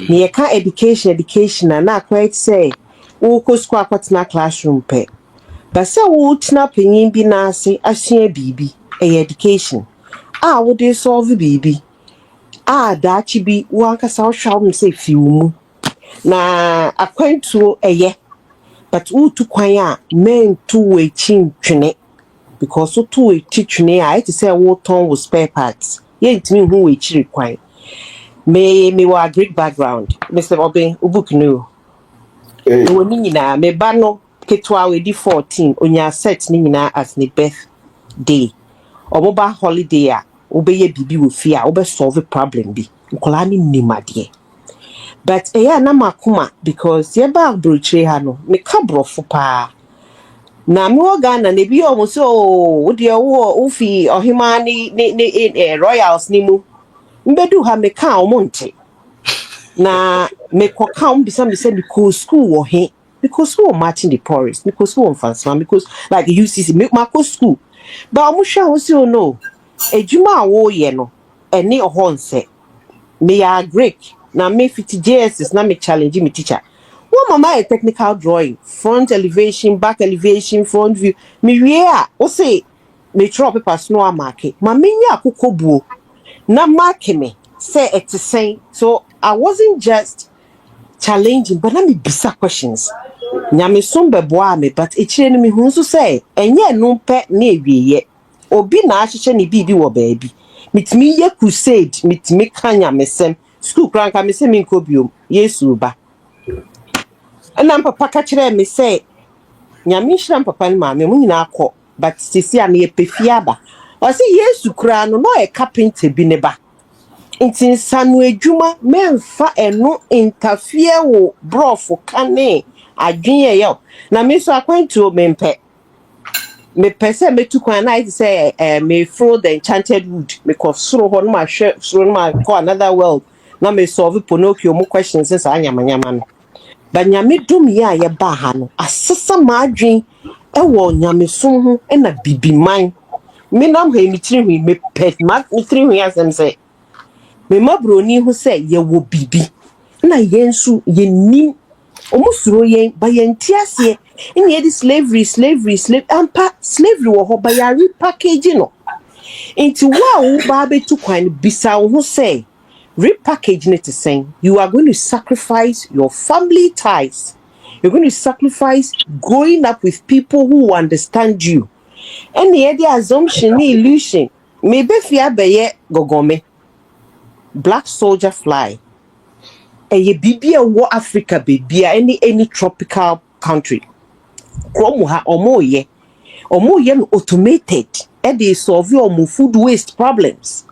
Near can education and not quite say, Woko squat what's not classroom pay. But so would snapping in be nasty, I see a baby, a education. Would they solve the baby? That you be one cast out shall say few. Na acquaint to a ye, but who to quire men 2-way chin trine. Because so 2-way teaching I to say what tongue was spare parts. Yet me who we require. Me wa great background. Mr. Oben ubuknu. Woni nyina me ba no ketwa we di 14 onya set ni nyina as ne birthday. Omoba holiday a obeye bibi wo fi a obe solve problem bi. Nkola ni nimade. But na makuma because ye ba brochre ha no me ka brofo pa. Na me wo Ghana na bi o mo so wo de wo fi ohima ni royals ni mu. Mbedu ha me ka omonte. Na me kwakam bisa me say because school wo he because school matching the poorest because school fancy because like the UCC make my school but omusha wo say no ejuma wo ye no ene oho nse me ya Greek na me fit JSS na me challenge me teacher one mama a technical drawing front elevation back elevation front view me wie a wo say me draw paper no mark ma me nya akokobuo na mark me say it's the same so I wasn't just challenging but let me bisa questions nyame som beboa me but echire no me hu so say enye no pe na ewieye obi na ahyeche ne bibi wo baabi mitimi ye crusade mitimi kanya mesem school kranka me se me nkobiom yesu ba na papa ka kire me say nyame hyiram papa ne ma me mu nyina akọ but sisi a me pefia ba o se yesu kra no e carpenter bi ne ba nti sanu adwuma memfa eno interfere wo brofo kane adwenye yo na me so akwantu mempe me pese metu kwan na it say me throw the enchanted wood me ko soro ho no ma hwe soro no ma ko another world na me solve Pinocchio mo questions say anyamanyama no ba nyame dum ya ye ba ha no asesa ma adwen e wo nyame som ho e na bibiman me nam he mi tiri hu me pet ma mi tiri hu asem say me mabroni hu say ye wo bibi na yensu ye nim omusuro yen ba yentiase ni edi slavery ampa slavery wo ho ba ya repackage no into wow ba betu kwan bisa wo say repackage it to say you are going to sacrifice your family ties, you're going to sacrifice growing up with people who understand you and the assumption ni illusion maybe fia beye gogome black soldier fly eye bibia wo Africa bibia any tropical country kromo ha omo ye no automated e dey solve omo food waste problems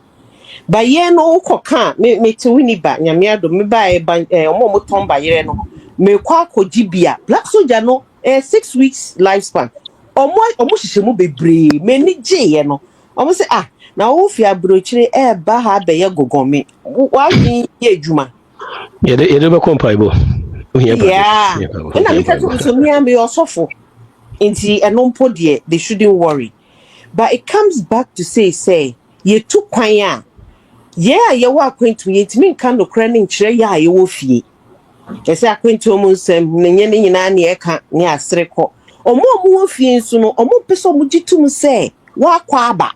ba ye no koka me te wini ba nyame ado me ba omo ton ba ye no me kwa akogibia black soldier no 6 weeks lifespan omo hihemu bebre me ni je ye no omo say na wo fi abrochire ba ha be ye gogome wa dwi ye adwuma ye de be kompaibo yeah na me kato so me am your sofo inti enompo de they shouldn't worry but it comes back to say ye tu kwan a ye wa akwantu ye ntimi nka no kra ne nkire ye a ye wo fie ye say akwantu omo nsem nenye ne nyina na ye ka ne asere kọ omo wo fie nso no omo pese omo gitum say wa kwa aba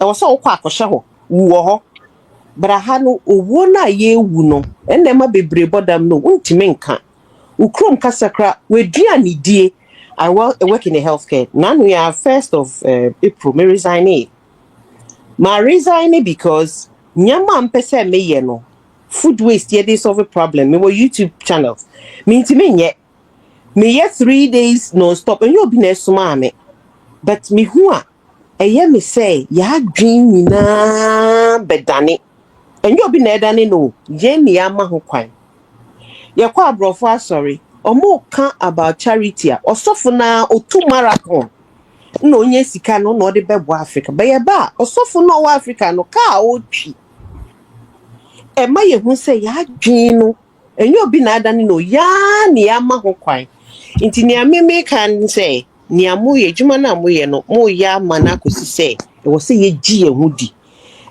e wo so wo kwa akọhye ho wo ho braha no owo na ye wu no enne ma bebre bodam no ntimi nka ukrom kasakra we duane die I work in the healthcare. Now we are 1st of April. Me resign. Ma resign because nyama mpese me ye no food waste ye dey solve a problem. Me wo YouTube channels. Me ntimi ye 3 days non stop and you be na suma me. But me hu a eye me say ya dream nyina bedane. And you be na edane no. Ye me ama ho kwan. Ye kwa abrofo sorry. Omo kan about charity a osofo na otu marathon no onye sika no no de bebo Africa ba ye ba osofo no wa Africa no ka otwi e ma ye hu se ya dwen no enye obi na adane no ya ne ya ma ho kwan nti ne ameme kan say ne amoye djuma na amoye no mo ya mana kosi say e wo se ye gi ye hudi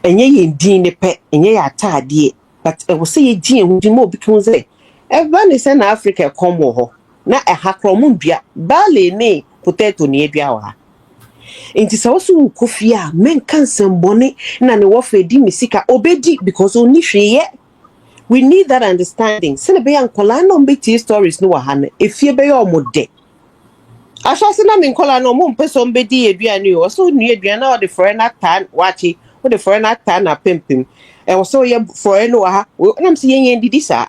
enye ye din ne pe enye ya ataade but e wo se ye gi ye hudi mo obi kan say everyone say na Africa come ho na hakrom dua bale ne potato ne dua wa enti so so kofi a men kan sembone na ne wo fa di misika obedi because oni hweye we need that understanding se ne be ankola na mbeti stories no wa ha na efie be yo mode asase na men kola no mo mpeso mbedi edua ne o so nu edua na o de foreigner tan wachi o de foreigner tan na pempem e wo so ye foreigner wa ha na mse yen didi sa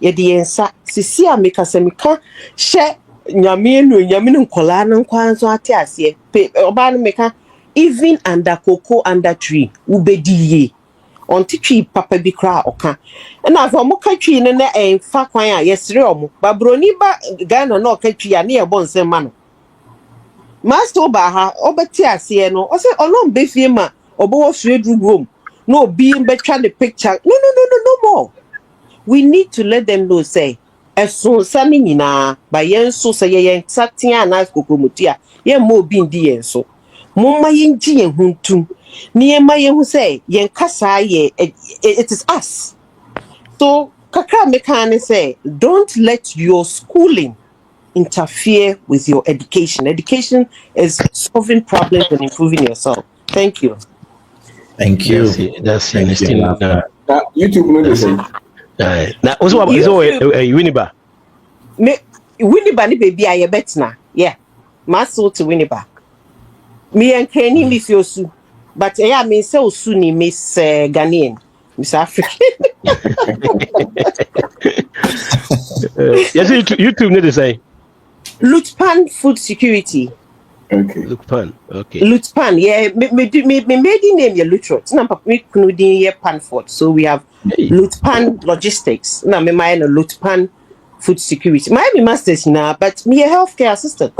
ye de yensa sisi a meka semeka hye nyame nkola na nkwanso ate ase oba no meka even under cocoa under tree ubediye on titwi papa bi kra oka na afọ mo ka twi ne na enfa kwan a yesere omo babroni ba Ghana na oka twi a na ye bon nsem ma no master ba ha obeti ase no o se olom be fie ma obo wo fie drum na obi betwa the picture no more we need to let them know say eso sani nyina ba yen so say yen satia na kokomutia yen mo bi ndi yen so momma yen gi yen huntum ni yen ma yen hu say yen kasa ye it is us. So kakra me can say don't let your schooling interfere with your education. Education is solving problems and improving yourself. Thank you. Thank you. That's Thank interesting. you. YouTube no dey say. Now, also, Winneba. Me Winneba ni baby aye betna. Yeah. Maso to Winneba. Me and Kenny miss yosu. But yeah, me say osu ni Miss Ghanaian. Miss African. Yes, YouTube need to say. Lutpan food security. Okay. Lutpan. Okay. Lutpan, yeah, me maiden name ya Lutrot. Na papa me kunu din ye Panford. So we have Hey. Lutpan Logistics. Na me my no Lutpan food security. My be masters na, but me a healthcare assistant.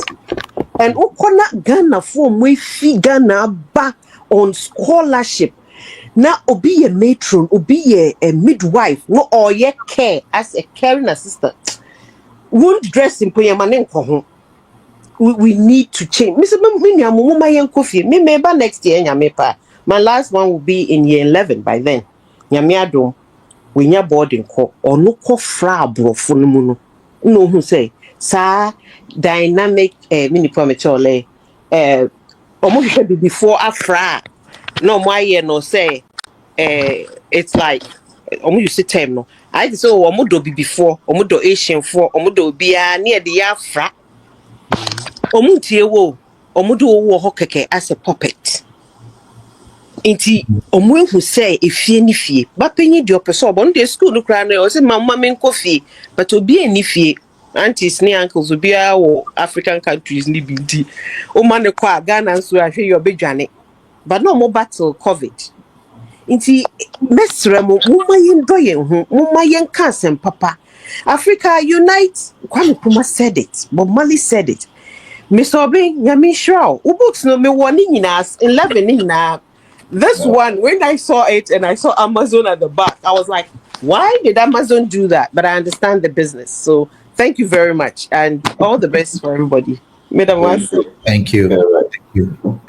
And ukona Ghana for me fi Ghana ba on scholarship. Na obi a matron, obi a midwife, no or ye care as a caring assistant. Won't dress in poyamanen ko ho. We need to change. Mr. Me next year, my last one will be in year 11 by then. Nyamiado, we nya boarding call or no call fra bro for no no who say, sir, dynamic mini prematurely almost before afra. No, my year no say, it's like you say term no. I just say, oh, omudo be before, omudo Asian for, omudo be near the afra. Omuntie wo omudo wo ho keke as a puppet inti omu ehu say efie ni fie ba penyi di opeso obo no school no kra na o say mama men ko fie but obi eni fie aunties ni uncles obi a wo African countries ni binti o ma ne kwa Ghana nso ahwe yo bedwane but no mo battle covid inti mesre mo mumma yen doyen ho mumma yen ka asem papa Africa unite Kwame Nkrumah said it Bob Marley said it Mr. Obi, Yami Shrow, books no me one in us 11 in this one, when I saw it and I saw Amazon at the back, I was like, why did Amazon do that? But I understand the business. So thank you very much and all the best for everybody. Madam Thank you. Thank you.